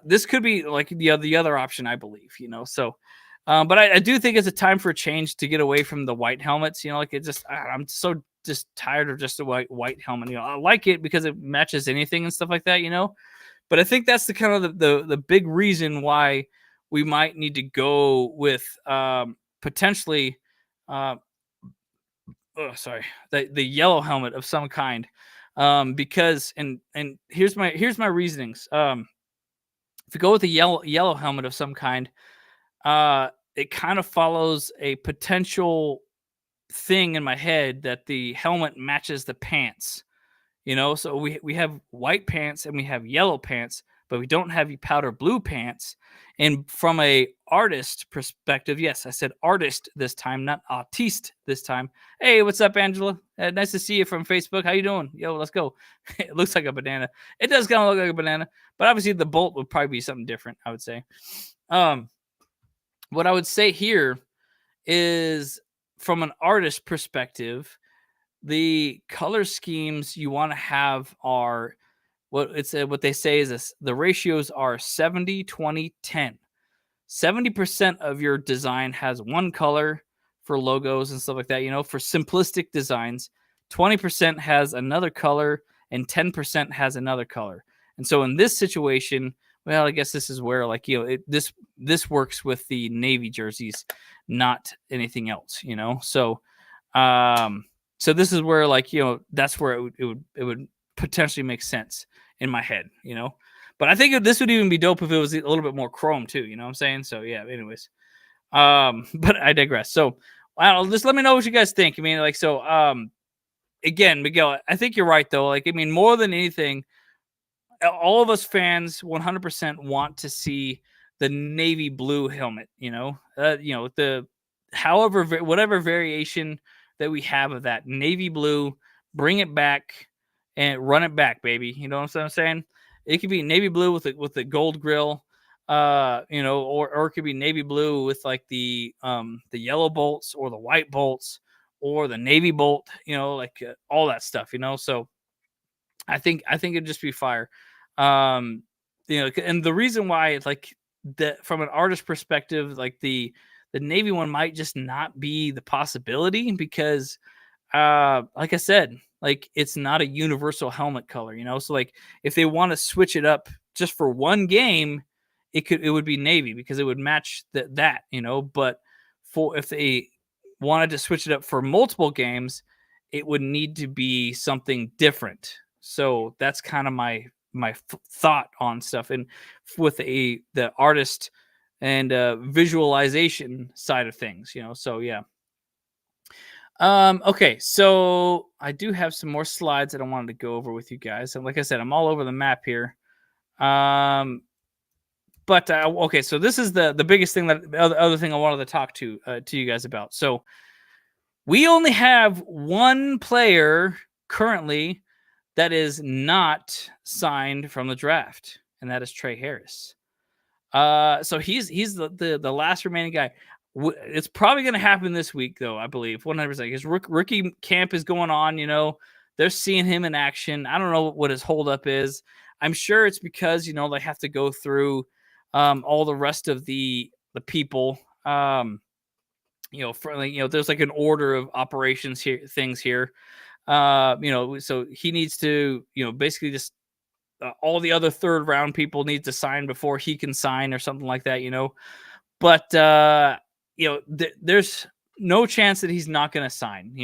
this could be like the other option, I believe, you know. So, but I do think it's a time for a change to get away from the white helmets, you know. Like, it just, I'm so just tired of just a white helmet. You know, I like it because it matches anything and stuff like that, you know. But I think that's the kind of the big reason why we might need to go with potentially the yellow helmet of some kind, because and here's my reasonings. If you go with a yellow helmet of some kind, it kind of follows a potential thing in my head that the helmet matches the pants, you know. So we have white pants and we have yellow pants, but we don't have powder blue pants. And from a artist perspective, yes, I said artist this time, not artiste this time. Hey, what's up, Angela? Nice to see you from Facebook. How you doing? Yo, let's go. It looks like a banana. It does kind of look like a banana, but obviously the bolt would probably be something different, I would say. What I would say here is, from an artist perspective, the color schemes you want to have are what they say is the ratios are 70, 20, 10. 70% of your design has one color for logos and stuff like that, you know, for simplistic designs. 20% has another color and 10% has another color. And so in this situation, well, I guess this is where, like, you know, this works with the Navy jerseys, not anything else, you know. So so this is where, like, you know, that's where it would potentially make sense in my head, you know. But I think this would even be dope if it was a little bit more chrome too, you know what I'm saying? So yeah, anyways. But I digress. So just let me know what you guys think. I mean, like, so again, Miguel, I think you're right though. Like, I mean, more than anything, all of us fans 100% want to see the navy blue helmet, you know, whatever variation that we have of that navy blue, bring it back and run it back, baby. You know what I'm saying? It could be navy blue with the gold grill, or it could be navy blue with like the yellow bolts or the white bolts or the navy bolt, all that stuff, So I think it'd just be fire. And the reason why it's like that from an artist perspective, like the navy one might just not be the possibility because like I said, like it's not a universal helmet color, So like if they want to switch it up just for one game, it would be navy because it would match that, But if they wanted to switch it up for multiple games, it would need to be something different. So that's kind of my thought on stuff, and with the artist and visualization side of things, So yeah. Okay, so I do have some more slides that I wanted to go over with you guys. And like I said, I'm all over the map here. But okay, so this is the biggest thing the other thing I wanted to talk to you guys about. So we only have one player currently that is not signed from the draft, and that is Trey Harris. So he's the last remaining guy. It's probably going to happen this week, though, I believe, 100%. His rookie camp is going on, They're seeing him in action. I don't know what his holdup is. I'm sure it's because, they have to go through all the rest of the people. There's like an order of operations here, things here. So he needs to, basically just all the other third round people need to sign before he can sign or something like that, But there's no chance that he's not going to sign.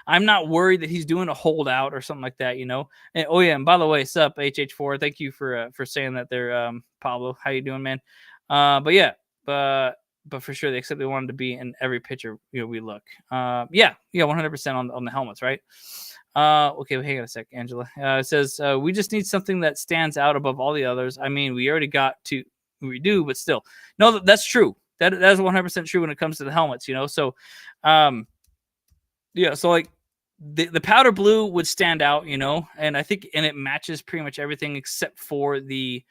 I'm not worried that he's doing a holdout or something like that. And, oh yeah, and by the way, sup HH4, thank you for saying that there, Pablo. How you doing, man? But yeah, but for sure, except they wanted to be in every picture we look. 100% on the helmets, right? Okay, well, hang on a sec, Angela. It says we just need something that stands out above all the others. I mean, we already got to, we do, but still, no, that's true. That is 100% true when it comes to the helmets, So, so like the powder blue would stand out, and I think it matches pretty much everything except for the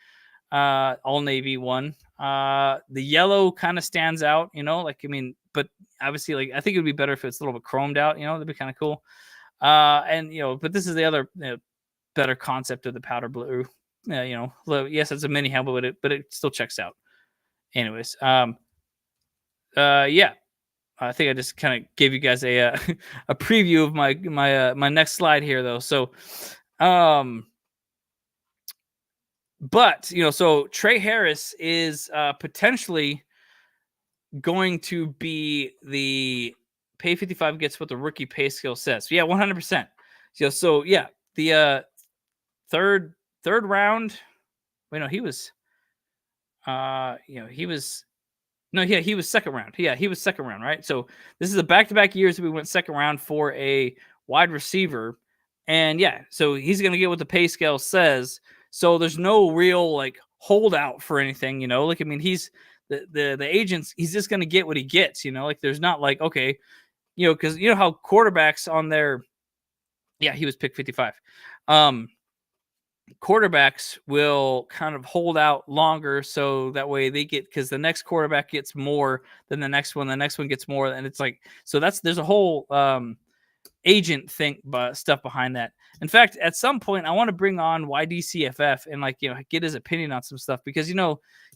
all navy one. The yellow kind of stands out, but obviously, like I think it would be better if it's a little bit chromed out, that'd be kind of cool. But this is the other better concept of the powder blue. Yes, it's a mini helmet, but it still checks out. Anyways, I think I just kind of gave you guys a a preview of my next slide here, though. So, but so Trey Harris is potentially going to be the pay 55 gets what the rookie pay scale says. So, yeah, 100%. So yeah, the third round. Wait, no, he was. He was. No, yeah, he was second round. Yeah, he was second round, right? So this is a back-to-back years that we went second round for a wide receiver, and yeah, so he's gonna get what the pay scale says. So there's no real like holdout for anything, he's the agents. He's just gonna get what he gets, there's not like okay, because how quarterbacks on their, yeah, he was pick 55. Quarterbacks will kind of hold out longer so that way they get, because the next quarterback gets more than the next one gets more, and it's like, so there's a whole agent stuff behind that. In fact, at some point I want to bring on YDCFF and get his opinion on some stuff, because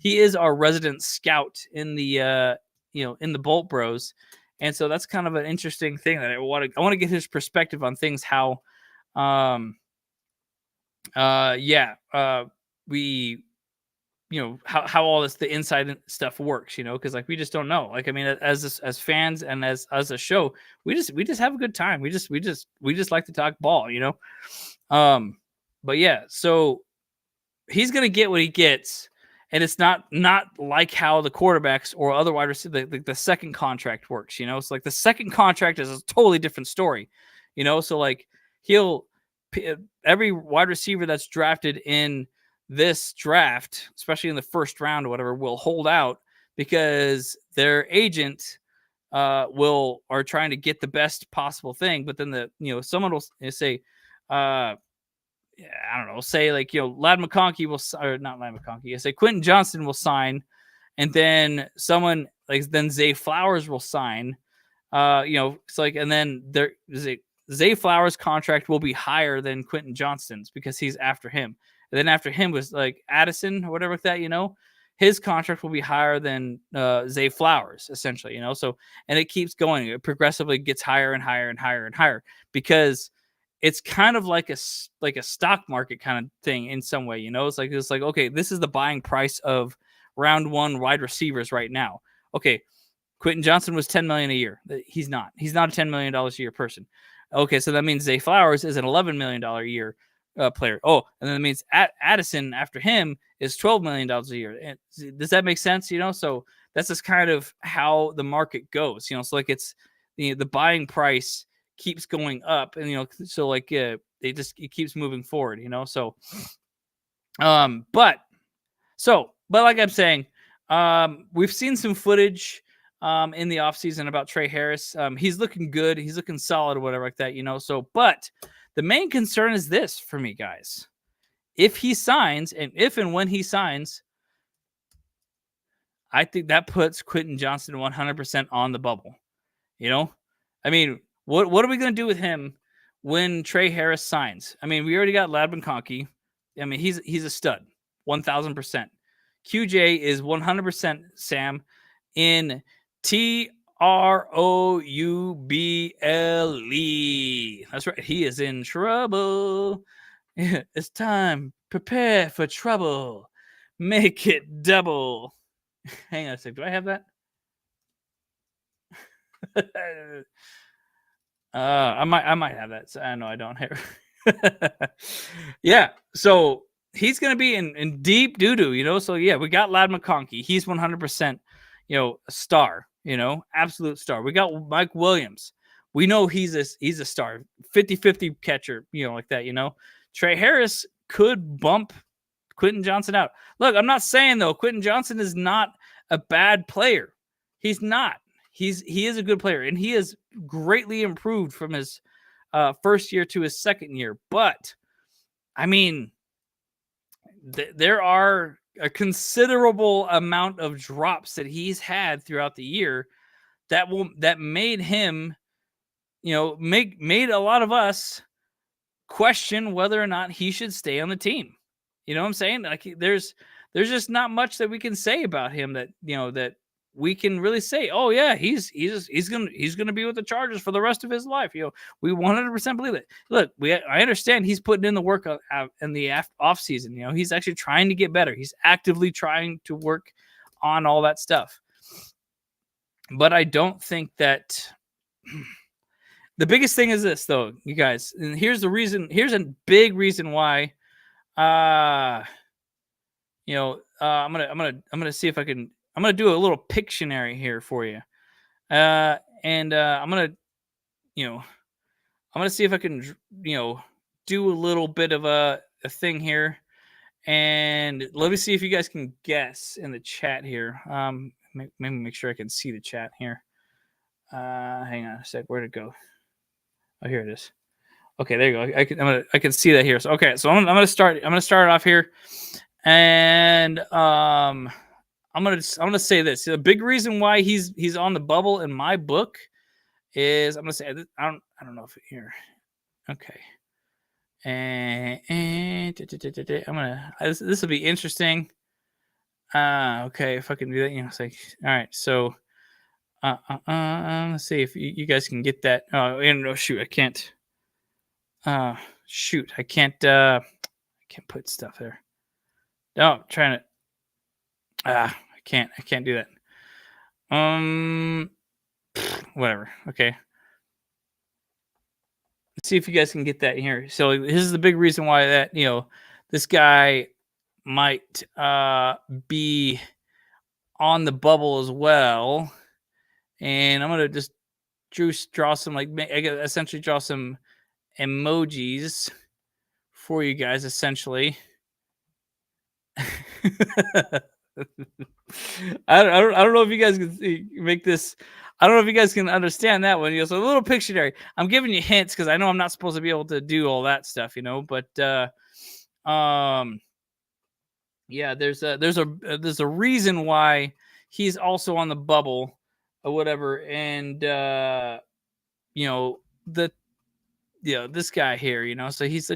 he is our resident scout in the in the Bolt Bros, and so that's kind of an interesting thing that I want to get his perspective on things, how we how all this, the inside stuff works, because we just don't know. As fans and as a show, we just have a good time. We just like to talk ball, but yeah, so he's gonna get what he gets, and it's not like how the quarterbacks or other wide receivers, the second contract works, It's like the second contract is a totally different story, So like every wide receiver that's drafted in this draft, especially in the first round or whatever, will hold out because their agent are trying to get the best possible thing. But then someone will say, I don't know, say like, Ladd McConkey will, or not Ladd McConkey, say Quentin Johnston will sign, and then someone like then Zay Flowers will sign. It's like, and then Zay Flowers' contract will be higher than Quentin Johnston's because he's after him. And then after him was like Addison or whatever like that, his contract will be higher than Zay Flowers, essentially, So, and it keeps going. It progressively gets higher and higher and higher and higher because it's kind of like a stock market kind of thing in some way, It's like, okay, this is the buying price of round one wide receivers right now. Okay, Quentin Johnston was $10 million a year. He's not a $10 million a year person. Okay, so that means Zay Flowers is an $11 million a year player. Oh, and then that means Addison after him is $12 million a year. And does that make sense? So that's just kind of how the market goes. So like it's the buying price keeps going up, and so like it keeps moving forward. So, but like I'm saying, we've seen some footage in the offseason about Trey Harris. He's looking good. He's looking solid or whatever like that, So, but the main concern is this for me, guys. If he signs, and if and when he signs, I think that puts Quentin Johnston 100% on the bubble. I mean, what are we going to do with him when Trey Harris signs? I mean, we already got Ladd McConkey. I mean, he's a stud, 1,000%. QJ is 100% Sam in TROUBLE. That's right. He is in trouble. It's time. Prepare for trouble. Make it double. Hang on a sec. Do I have that? I might have that. So I know I don't have. Yeah. So he's gonna be in deep doo-doo, So yeah, we got Ladd McConkey. He's 100%, a star, absolute star. We got Mike Williams. We know he's a star, 50-50 catcher, like that, Trey Harris could bump Quentin Johnston out. Look, I'm not saying though Quentin Johnston is not a bad player. He's not. He is a good player, and he has greatly improved from his first year to his second year. But I mean, there are a considerable amount of drops that he's had throughout the year that made him, made a lot of us question whether or not he should stay on the team. You know what I'm saying? Like there's just not much that we can say about him that that we can really say, oh yeah, he's gonna be with the Chargers for the rest of his life. We 100% believe it. Look, I understand he's putting in the work in the off season. He's actually trying to get better. He's actively trying to work on all that stuff. But I don't think that the biggest thing is this, though, you guys. And here's the reason. Here's a big reason why. I'm gonna see if I can. I'm going to do a little Pictionary here for you. I'm going to see if I can, do a little bit of a thing here. And let me see if you guys can guess in the chat here. Maybe make sure I can see the chat here. Hang on a sec. Where'd it go? Oh, here it is. Okay, there you go. I can see that here. So, okay. So I'm going to start off here. And, I'm gonna say this. The big reason why he's on the bubble in my book is I'm gonna say I don't know if here. Okay. And this will be interesting. Okay, if I can do that, it's like all right. So, let's see if you guys can get that. Oh, no, shoot, I can't. Shoot, I can't put stuff there. No, I'm trying to. I can't do that. Whatever. Okay. Let's see if you guys can get that here. So this is the big reason why that, this guy might be on the bubble as well. And I'm going to just draw some, essentially draw some emojis for you guys, essentially. I don't know if you guys can make this. I don't know if you guys can understand that one. So a little Pictionary. I'm giving you hints because I know I'm not supposed to be able to do all that stuff, But Yeah, there's a reason why he's also on the bubble or whatever, and this guy here, so this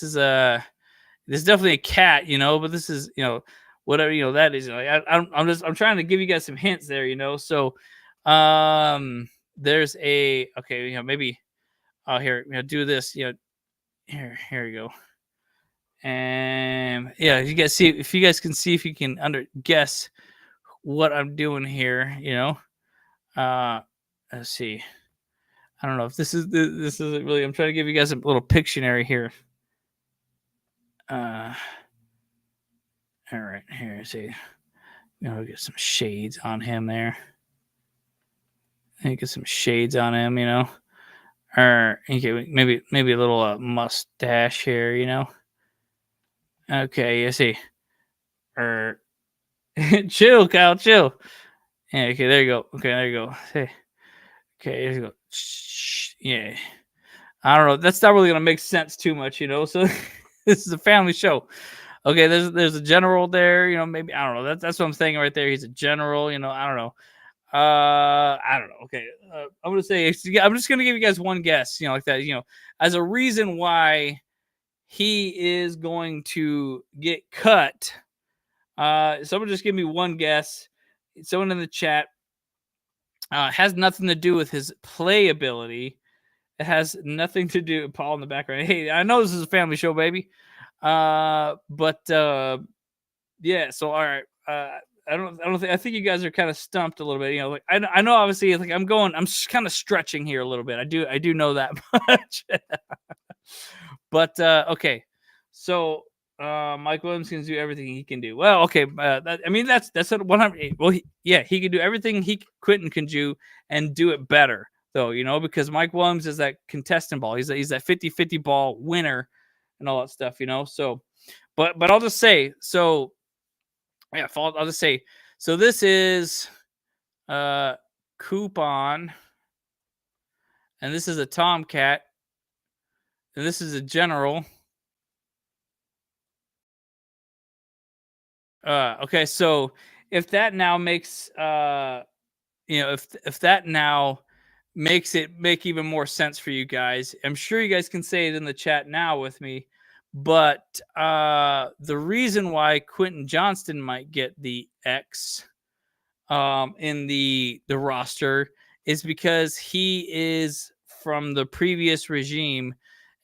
is this is definitely a cat, but this is whatever that is. I'm trying to give you guys some hints there, so there's a maybe here do this here you go. And yeah, if you guys can see if you can guess what I'm doing here, let's see. I don't know if this isn't really. I'm trying to give you guys a little Pictionary here. All right, here. See, get some shades on him there. Get some shades on him, or okay, maybe a little mustache here, Okay, you see. Chill, Kyle, chill. Yeah, okay, there you go. Okay, there you go. Hey. Okay, there you go. Yeah. I don't know. That's not really gonna make sense too much, So this is a family show. Okay, there's a general there, maybe I don't know. That's what I'm saying right there. He's a general, I don't know. I don't know. Okay, I'm gonna say I'm just gonna give you guys one guess, like that, as a reason why he is going to get cut. Someone just give me one guess. Someone in the chat. Has nothing to do with his playability. It has nothing to do with Paul in the background. Hey, I know this is a family show, baby. Yeah. So all right. I think you guys are kind of stumped a little bit. I know obviously I'm kind of stretching here a little bit. I do know that much. But okay. So Mike Williams can do everything he can do. Well, okay. That's what 100. Well, he can do everything Quentin can do and do it better, though, because Mike Williams is that contestant ball. He's that 50-50 ball winner and all that stuff, So, but I'll just say, so yeah, I'll just say, so this is Coupon, and this is a Tomcat, and this is a General. Okay, so if that now makes if that now makes it make even more sense for you guys, I'm sure you guys can say it in the chat now with me. But the reason why Quentin Johnston might get the X in the roster is because he is from the previous regime,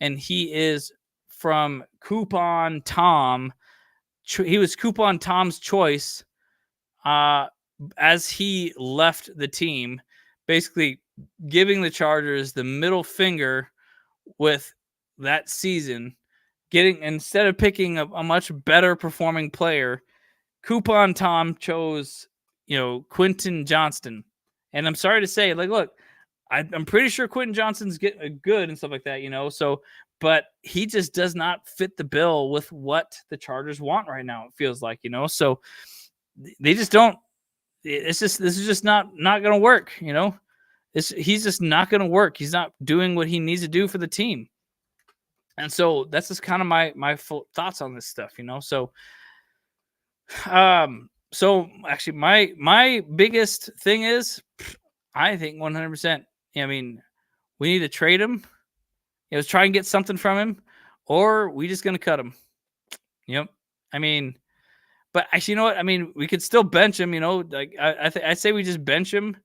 and he is from Coupon Tom. He was Coupon Tom's choice as he left the team, basically giving the Chargers the middle finger with that season, instead of picking a much better performing player, Coupon Tom chose, Quentin Johnston. And I'm sorry to say, look, I'm pretty sure Quentin Johnston's good and stuff like that, so, but he just does not fit the bill with what the Chargers want right now. It feels like, so they just don't. This is just not going to work. He's just not going to work. He's not doing what he needs to do for the team. And so that's just kind of my thoughts on this stuff, So, so actually my biggest thing is, I think 100%. We need to trade him. Try and get something from him, or we just gonna cut him. Yep. But actually, you know what? We could still bench him. I say we just bench him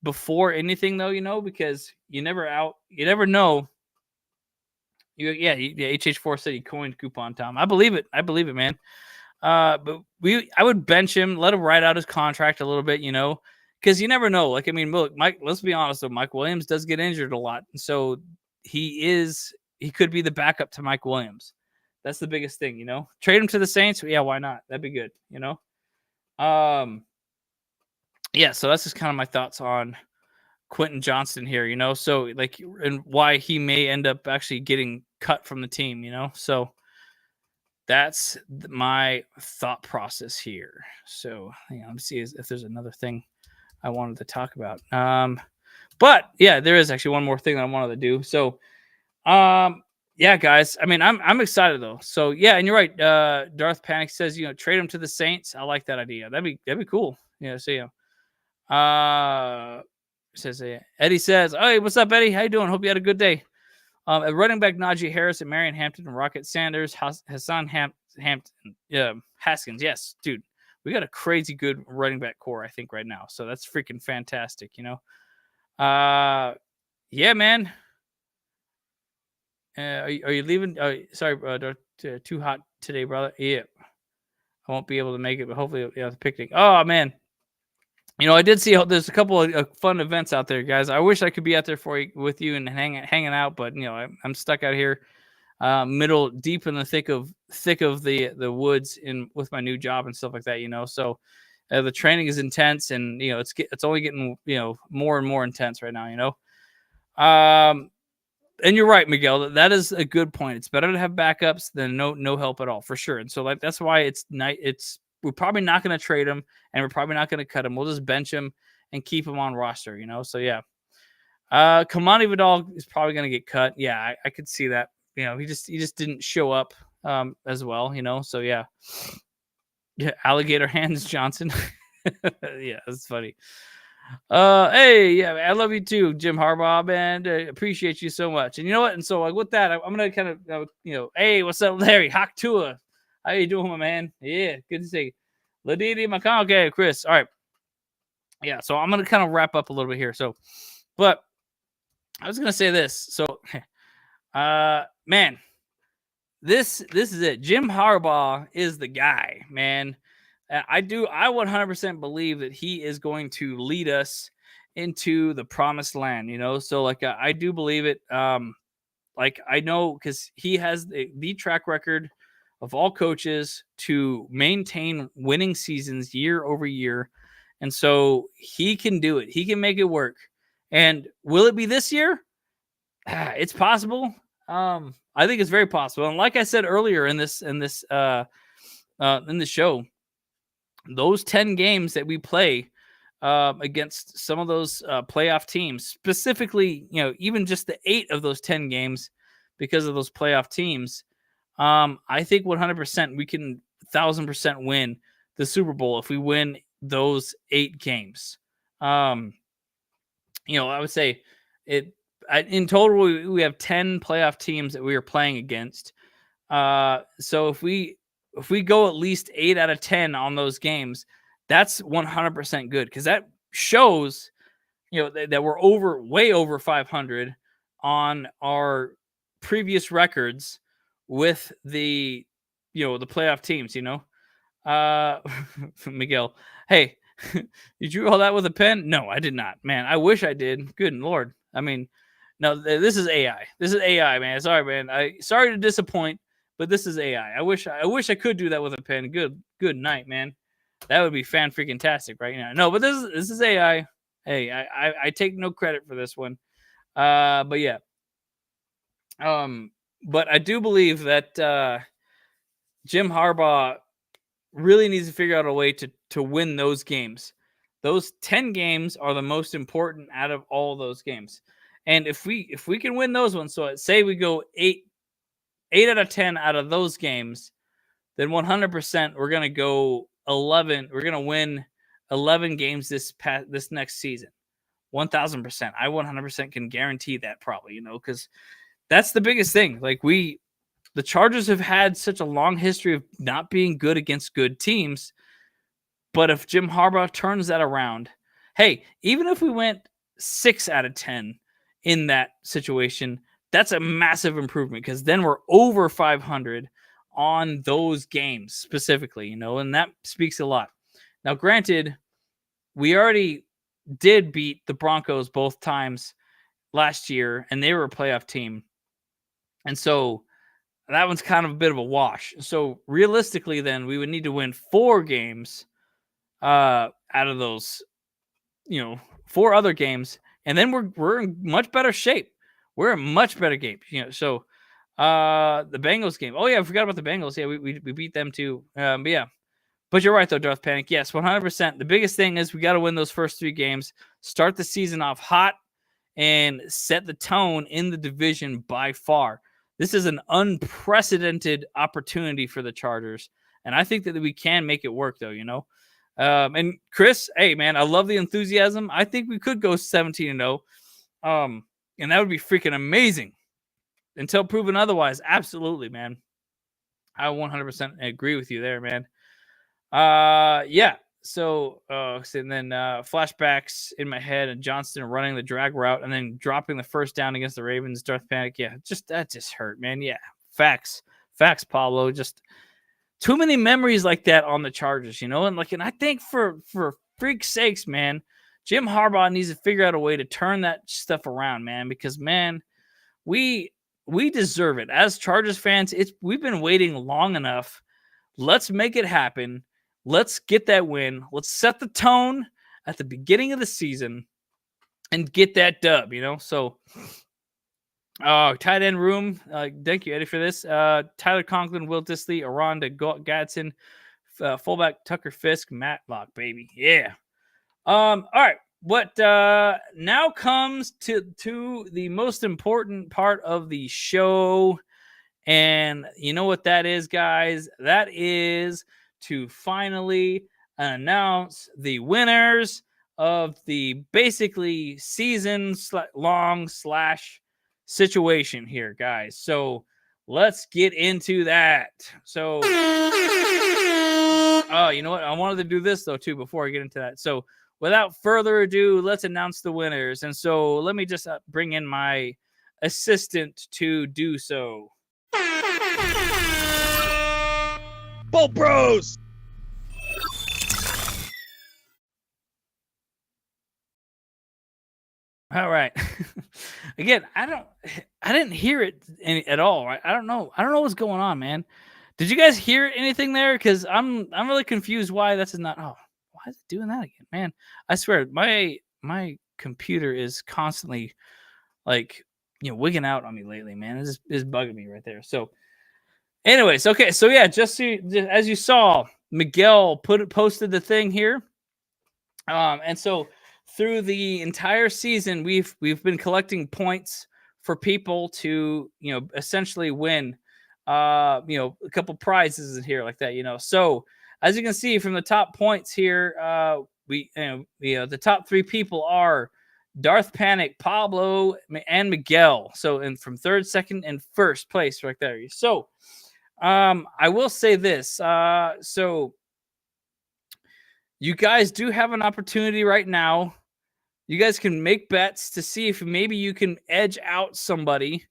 before anything, though. Because you never know. HH4 said he coined Coupon Tom. I believe it, man. But I would bench him, let him ride out his contract a little bit, because you never know. Look, Mike. Let's be honest, though. Mike Williams does get injured a lot, so he could be the backup to Mike Williams. That's the biggest thing, Trade him to the Saints. Yeah, why not? That'd be good, Yeah, so that's just kind of my thoughts on Quentin Johnston here, So and why he may end up actually getting cut from the team, So that's my thought process here. So let me see if there's another thing I wanted to talk about. But yeah, there is actually one more thing that I wanted to do. So, Yeah, guys. I mean, I'm excited though. So yeah, and you're right. Darth Panic says, trade him to the Saints. I like that idea. That'd be cool. Yeah. So says Eddie says, "Hey, what's up, Eddie? How you doing? Hope you had a good day." At running back, Najee Harris and Marion Hampton and Rocket Sanders, Hassan Hampton, Haskins. Yes, dude, we got a crazy good running back core, I think, right now. So that's freaking fantastic. Yeah, man. Are you leaving? Sorry, too hot today, brother. Yeah, I won't be able to make it, but hopefully, the picnic. Oh man, I did see there's a couple of fun events out there, guys. I wish I could be out there with you and hanging out, but I'm stuck out here, deep in the thick of the woods with my new job and stuff like that. So the training is intense, and it's only getting more and more intense right now. And you're right, Miguel. That is a good point. It's better to have backups than no help at all, for sure. And so that's why we're probably not going to trade him, and we're probably not going to cut him. We'll just bench him and keep him on roster. So yeah. Kamani Vidal is probably going to get cut. Yeah, I could see that. He just didn't show up as well. So yeah. Yeah, Alligator Hands Johnson. Yeah, that's funny. Hey, yeah, I love you too, Jim Harbaugh, man. Appreciate you so much. And you know what? And so, with that, I'm gonna kind of, hey, what's up, Larry? Hawk Tua, how you doing, my man? Yeah, good to see you. Ladidi Macan. Okay, Chris. All right. Yeah, so I'm gonna kind of wrap up a little bit here. So, but I was gonna say this. So, man, this is it. Jim Harbaugh is the guy, man. I 100% believe that he is going to lead us into the promised land, So I do believe it. I know because he has the track record of all coaches to maintain winning seasons year over year. And so he can do it. He can make it work. And will it be this year? It's possible. I think it's very possible. And like I said earlier in this show, those 10 games that we play against some of those playoff teams, specifically, even just the 8 of those 10 games because of those playoff teams, I think 100% we can 1,000% win the Super Bowl if we win those 8 games. I would say in total, we have 10 playoff teams that we are playing against. So if we go at least 8 out of 10 on those games, that's 100% good, because that shows, that we're way over 500 on our previous records with the playoff teams. Miguel, hey, did you roll that with a pen? No, I did not, man. I wish I did. Good Lord. I mean, no, this is AI. This is AI, man. Sorry, man. Sorry to disappoint. But this is AI. I wish I could do that with a pen. Good night, man. That would be fan-freaking-tastic right now. No, but this is AI. Hey, I take no credit for this one. But yeah. But I do believe that Jim Harbaugh really needs to figure out a way to win those games. Those 10 games are the most important out of all those games. And if we can win those ones, so say we go 8 out of 10 out of those games, then 100% we're going to go 11. We're going to win 11 games this next season. 1,000%. I 100% can guarantee that, probably, because that's the biggest thing. The Chargers have had such a long history of not being good against good teams. But if Jim Harbaugh turns that around, hey, even if we went 6 out of 10 in that situation, that's a massive improvement, because then we're over 500 on those games specifically, and that speaks a lot. Now, granted, we already did beat the Broncos both times last year, and they were a playoff team. And so that one's kind of a bit of a wash. So realistically, then we would need to win 4 games out of those, 4 other games, and then we're in much better shape. We're in much better game. So the Bengals game. Oh yeah, I forgot about the Bengals. Yeah, we beat them too. But yeah. But you're right though, Darth Panic. Yes, 100%. The biggest thing is we got to win those first 3 games, start the season off hot, and set the tone in the division by far. This is an unprecedented opportunity for the Chargers. And I think that we can make it work, though, you know. And Chris, hey, man, I love the enthusiasm. I think we could go 17-0. And that would be freaking amazing. Until proven otherwise. Absolutely, man. I 100% agree with you there, man. Yeah. So, and then flashbacks in my head and Johnston running the drag route and then dropping the first down against the Ravens. Darth Panic. Yeah, that just hurt, man. Yeah. Facts, Pablo. Just too many memories like that on the Chargers, you know? And I think for freak's sakes, man, Jim Harbaugh needs to figure out a way to turn that stuff around, man, because, man, we deserve it. As Chargers fans, we've been waiting long enough. Let's make it happen. Let's get that win. Let's set the tone at the beginning of the season and get that dub, you know? So, tight end room. Thank you, Eddie, for this. Tyler Conklin, Will Disley, Aranda Gadsden, fullback Tucker Fisk, Matlock, baby. Yeah. All right. What now comes to the most important part of the show. And you know what that is, guys? That is to finally announce the winners of the basically season-long / situation here, guys. So let's get into that. So, you know what? I wanted to do this, though, too, before I get into that. So without further ado, let's announce the winners. And so let me just bring in my assistant to do so. Bolt Bros! All right. Again, I didn't hear it at all. Right? I don't know what's going on, man. Did you guys hear anything there? Because I'm really confused why this is not. Oh, why is it doing that again, man? I swear, my computer is constantly wigging out on me lately, man. This is bugging me right there. So, anyways, okay. So yeah, just as you saw, Miguel posted the thing here, and so. Through the entire season, we've been collecting points for people to, essentially win, a couple prizes in here like that, So as you can see from the top points here, the top 3 people are Darth Panic, Pablo, and Miguel. So, and from 3rd, 2nd, and 1st place right there. So, I will say this. So you guys do have an opportunity right now. You guys can make bets to see if maybe you can edge out somebody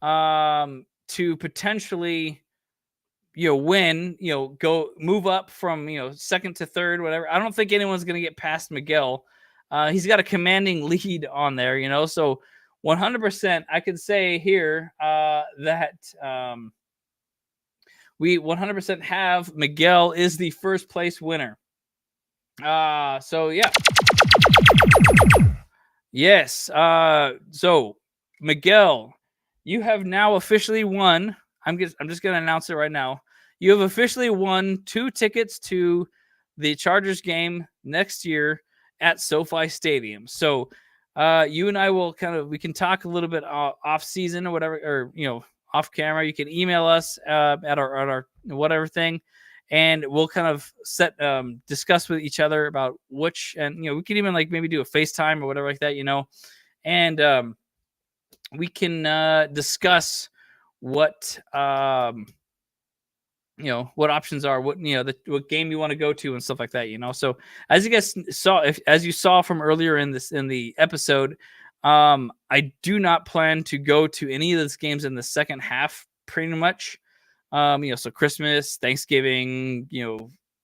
to potentially, win, go move up from, 2nd to 3rd, whatever. I don't think anyone's going to get past Miguel. He's got a commanding lead on there, so 100% I could say here that we 100% have Miguel is the 1st place winner. So yeah. Yes. So Miguel, you have now officially won. I'm just going to announce it right now. You have officially won 2 tickets to the Chargers game next year at SoFi Stadium. So, you and I will we can talk a little bit off season or whatever, or, off camera. You can email us, at our whatever thing. And we'll kind of discuss with each other about which, and, we can even maybe do a FaceTime or whatever like that, and we can discuss what, what options are, what, what game you want to go to and stuff like that, So as you guys saw, as you saw from earlier in the episode, I do not plan to go to any of those games in the second half, pretty much. So Christmas, Thanksgiving,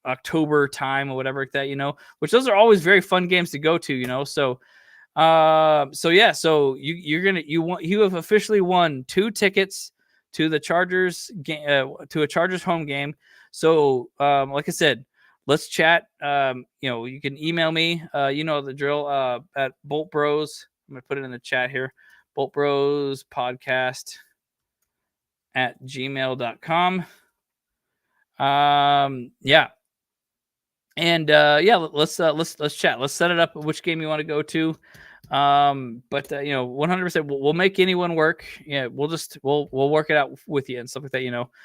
October time or whatever like that, which those are always very fun games to go to, So, yeah, so you have officially won 2 tickets to the Chargers game, to a Chargers home game. So, like I said, let's chat. You can email me, the drill, at Bolt Bros. I'm going to put it in the chat here. Bolt Bros podcast at gmail.com. Yeah. And, yeah, let's chat. Let's set it up which game you want to go to. But 100% we'll make anyone work. Yeah, we'll work it out with you and stuff like that.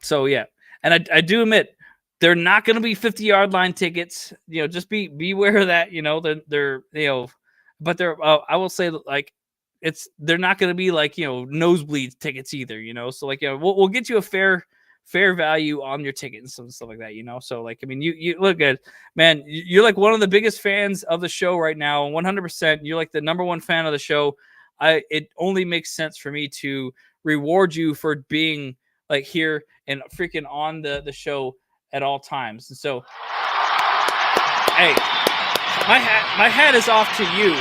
So yeah, and I do admit they're not going to be 50-yard line tickets. Just be aware of that. They're but they're I will say like they're not going to be like nosebleed tickets either. So like we'll get you a fair value on your ticket and stuff like that. So like I mean you look good, man. You're like one of the biggest fans of the show right now. 100%. You're like the number one fan of the show. It only makes sense for me to reward you for being like here and freaking on the show at all times. And so, hey, my hat is off to you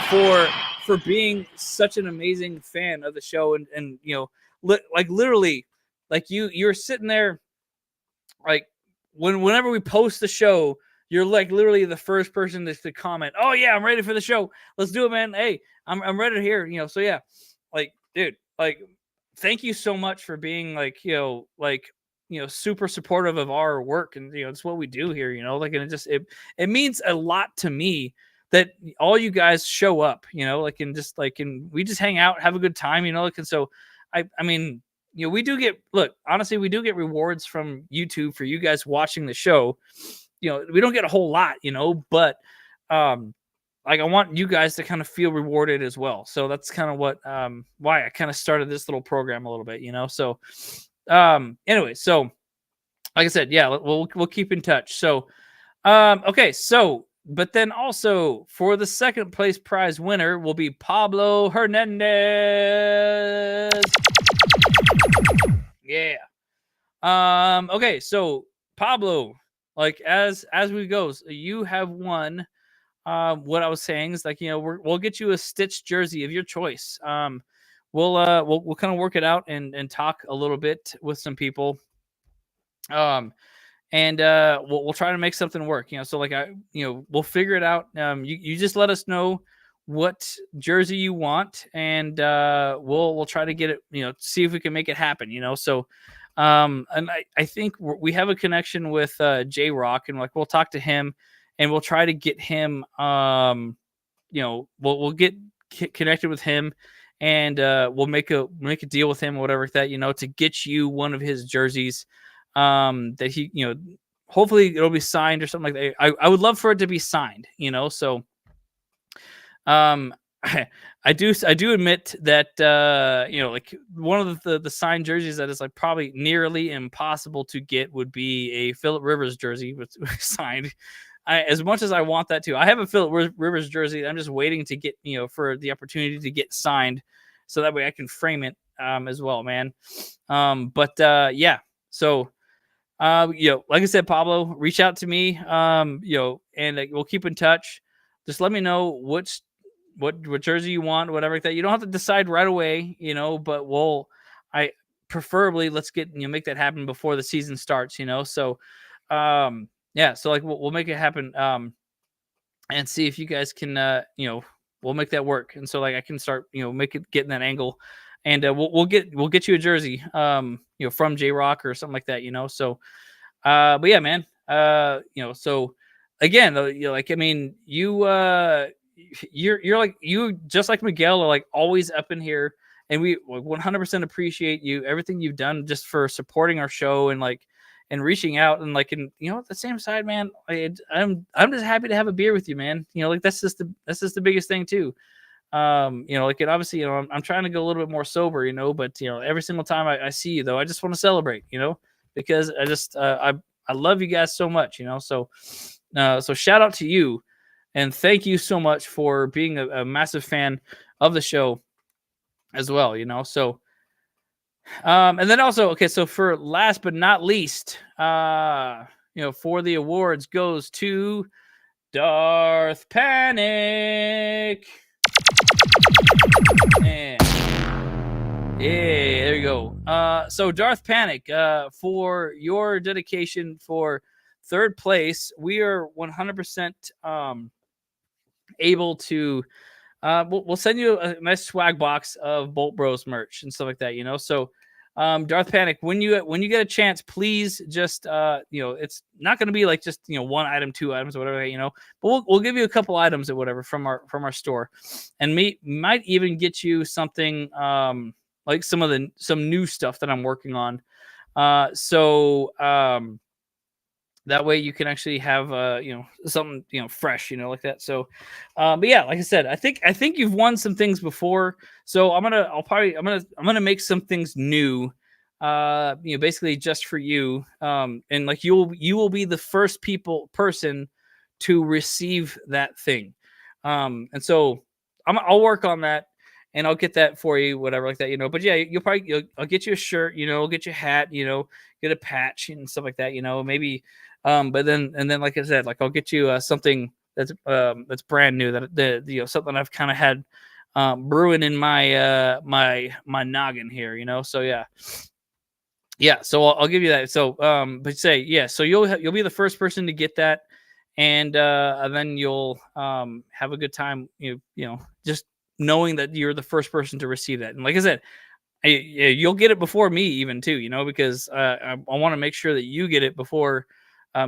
for being such an amazing fan of the show. And like literally, like you're sitting there, like whenever we post the show, you're like literally the first person to comment. Oh yeah, I'm ready for the show. Let's do it, man. Hey, I'm ready to hear. So yeah, like dude, like thank you so much for being like super supportive of our work, and it's what we do here. Like, and it means a lot to me that all you guys show up. And we just hang out, have a good time. Like, and so I mean. We do get honestly, we do get rewards from YouTube for you guys watching the show. We don't get a whole lot, but like I want you guys to kind of feel rewarded as well. So that's kind of what why I kind of started this little program a little bit, So anyway, so like I said, yeah, we'll keep in touch. So okay, so but then also for the second place prize winner will be Pablo Hernandez. Yeah. Okay, so Pablo, like as we go, so you have won. What I was saying is like we'll get you a stitched jersey of your choice. We'll kind of work it out and talk a little bit with some people. And we'll try to make something work. So like we'll figure it out. You just let us know what jersey you want, and we'll try to get it, see if we can make it happen, So and I think we have a connection with J Rock, and like we'll talk to him and we'll try to get him we'll get connected with him, and we'll make a deal with him or whatever like that, to get you one of his jerseys that he hopefully it'll be signed or something like that. I would love for it to be signed, so I do admit that like one of the signed jerseys that is like probably nearly impossible to get would be a Phillip Rivers jersey with signed. As much as I want that too, I have a Phillip Rivers jersey. I'm just waiting to get for the opportunity to get signed, so that way I can frame it as well, man. But yeah, so like I said, Pablo, reach out to me, and we'll keep in touch. Just let me know what jersey you want, whatever like that. You don't have to decide right away, but I preferably let's make that happen before the season starts, So, yeah, so like we'll make it happen, and see if you guys can, we'll make that work. And so like I can start, getting that angle, and we'll get you a jersey, from J Rock or something like that, So, but yeah, man, so again, like I mean, you're like just like Miguel are like always up in here, and we 100% appreciate you, everything you've done just for supporting our show and reaching out, and like, and at the same side, man, I'm just happy to have a beer with you, man. Like that's just the biggest thing too. Like it obviously, I'm trying to go a little bit more sober, but every single time I see you though, I just want to celebrate, because I just I love you guys so much, so shout out to you. And thank you so much for being a massive fan of the show as well, So, and then also, okay, so for last but not least, for the awards goes to Darth Panic. And yeah, there you go. So Darth Panic, for your dedication for third place, we are 100% able to we'll send you a nice swag box of Bolt Bros merch and stuff like that, So Darth Panic, when you get a chance, please just it's not going to be like just one item, two items, or whatever, but we'll give you a couple items or whatever from our store, and might even get you something like some new stuff that I'm working on. That way you can actually have something fresh, like that. So but yeah, like I said, I think you've won some things before, so I'm gonna make some things new, basically just for you, and like you will be the first person to receive that thing, and so I'll work on that, and I'll get that for you, whatever, like that, but yeah, I'll get you a shirt, I'll get you a hat, get a patch and stuff like that, maybe. But then like I said, like I'll get you something that's brand new, that something I've kind of had brewing in my my noggin here, so yeah, so I'll give you that. So but say yeah, so you'll be the first person to get that, and then you'll have a good time, just knowing that you're the first person to receive that. And like I said, you'll get it before me even too, because I want to make sure that you get it before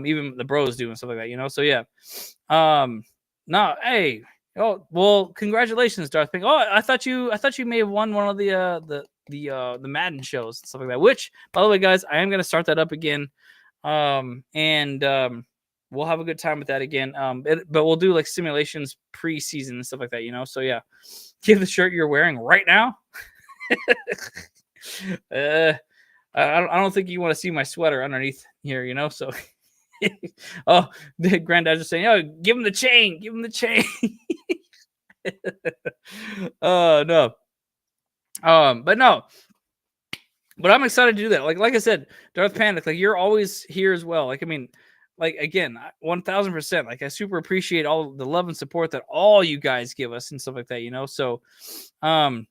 even the bros do and stuff like that, so yeah. No, hey, oh well, congratulations, Darth Pink. Oh, I thought you may have won one of the Madden shows and stuff like that, which, by the way, guys, I am going to start that up again, and we'll have a good time with that again, but we'll do like simulations preseason and stuff like that, so yeah. Give the shirt you're wearing right now. I don't think you want to see my sweater underneath here, so oh, the granddad's just saying, oh, give him the chain, no, but no, but I'm excited to do that. Like I said, Darth Panic, like you're always here as well. Like, I mean, like, again, 1000%, like I super appreciate all the love and support that all you guys give us and stuff like that, so but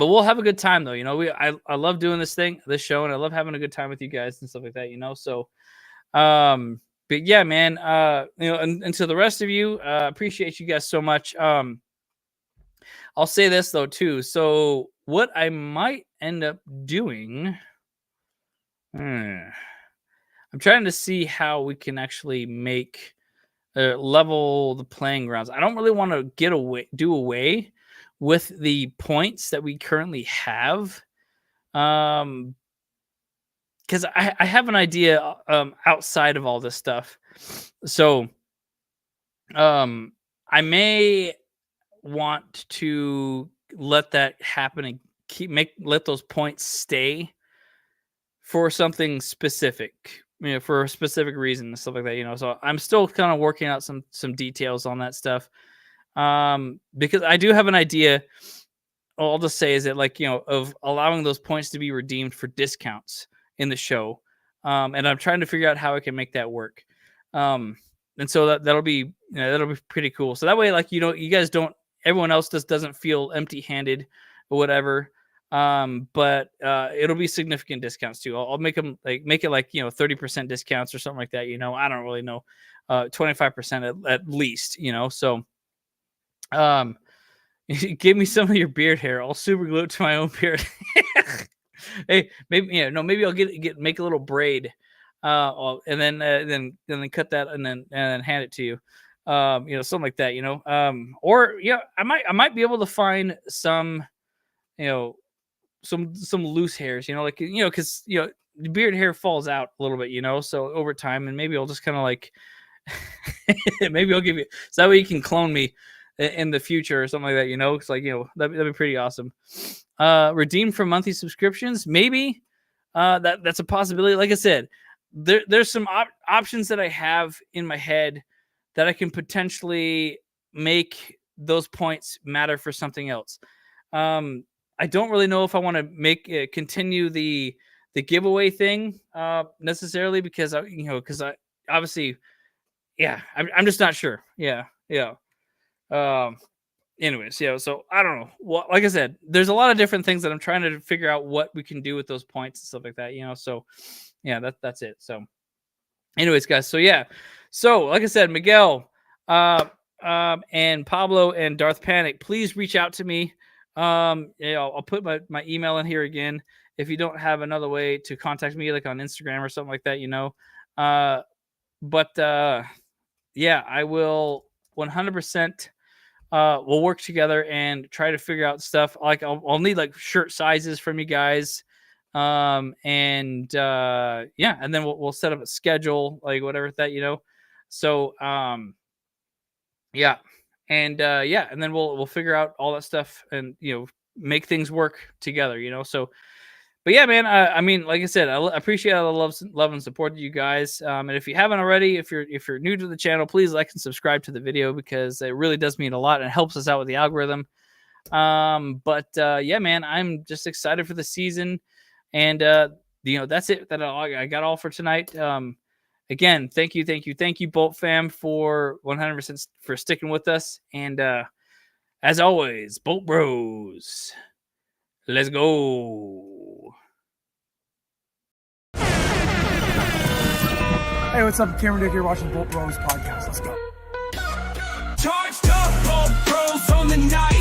we'll have a good time though, I love doing this show, and I love having a good time with you guys and stuff like that, so but yeah, man, and to the rest of you, appreciate you guys so much. I'll say this though too. So what I might end up doing, I'm trying to see how we can actually make level the playing grounds. I don't really want to do away with the points that we currently have, because I have an idea outside of all this stuff. So I may want to let that happen and let those points stay for something specific, for a specific reason and stuff like that, so I'm still kind of working out some details on that stuff, because I do have an idea. All I'll just say is that, like, of allowing those points to be redeemed for discounts in the show, and I'm trying to figure out how I can make that work, and so that'll be pretty cool. So that way, like, you guys everyone else doesn't feel empty-handed or whatever, but it'll be significant discounts too. I'll make them make it 30% discounts or something like that. I don't really know, 25% at least. So give me some of your beard hair. I'll super glue it to my own beard. Hey, maybe maybe I'll make a little braid, and then cut that and then hand it to you, something like that, or I might be able to find some, some loose hairs, because the beard hair falls out a little bit, so over time, and maybe I'll just kind of like maybe I'll give you, so that way you can clone me in the future or something like that, it's like, that'd be pretty awesome. Redeem for monthly subscriptions, maybe, that's a possibility. Like I said, there's some options that I have in my head that I can potentially make those points matter for something else. I don't really know if I want to continue the giveaway thing necessarily, because I obviously, yeah, I'm just not sure. Yeah. Anyways, so I don't know. Well, like I said, there's a lot of different things that I'm trying to figure out what we can do with those points and stuff like that, so yeah, that's it. So anyways, guys, so yeah, so like I said, Miguel, and Pablo and Darth Panic, please reach out to me. I'll put my email in here again. if you don't have another way to contact me, like on Instagram or something like that, yeah, I will 100%. We'll work together and try to figure out stuff. Like I'll need like shirt sizes from you guys. And then we'll set up a schedule, like whatever that, So, yeah. And then we'll figure out all that stuff and, make things work together, So, but yeah, man, I mean, like I said, I appreciate all the love and support of you guys. And if you haven't already, if you're new to the channel, please like and subscribe to the video because it really does mean a lot and helps us out with the algorithm. Yeah, man, I'm just excited for the season. And, that's it. I got all for tonight. Again, thank you, Bolt fam, for 100% for sticking with us. And as always, Bolt Bros, let's go. Hey, what's up? Cameron Dick here watching Bolt Bros podcast. Let's go. Charged up, Bolt Bros on the night.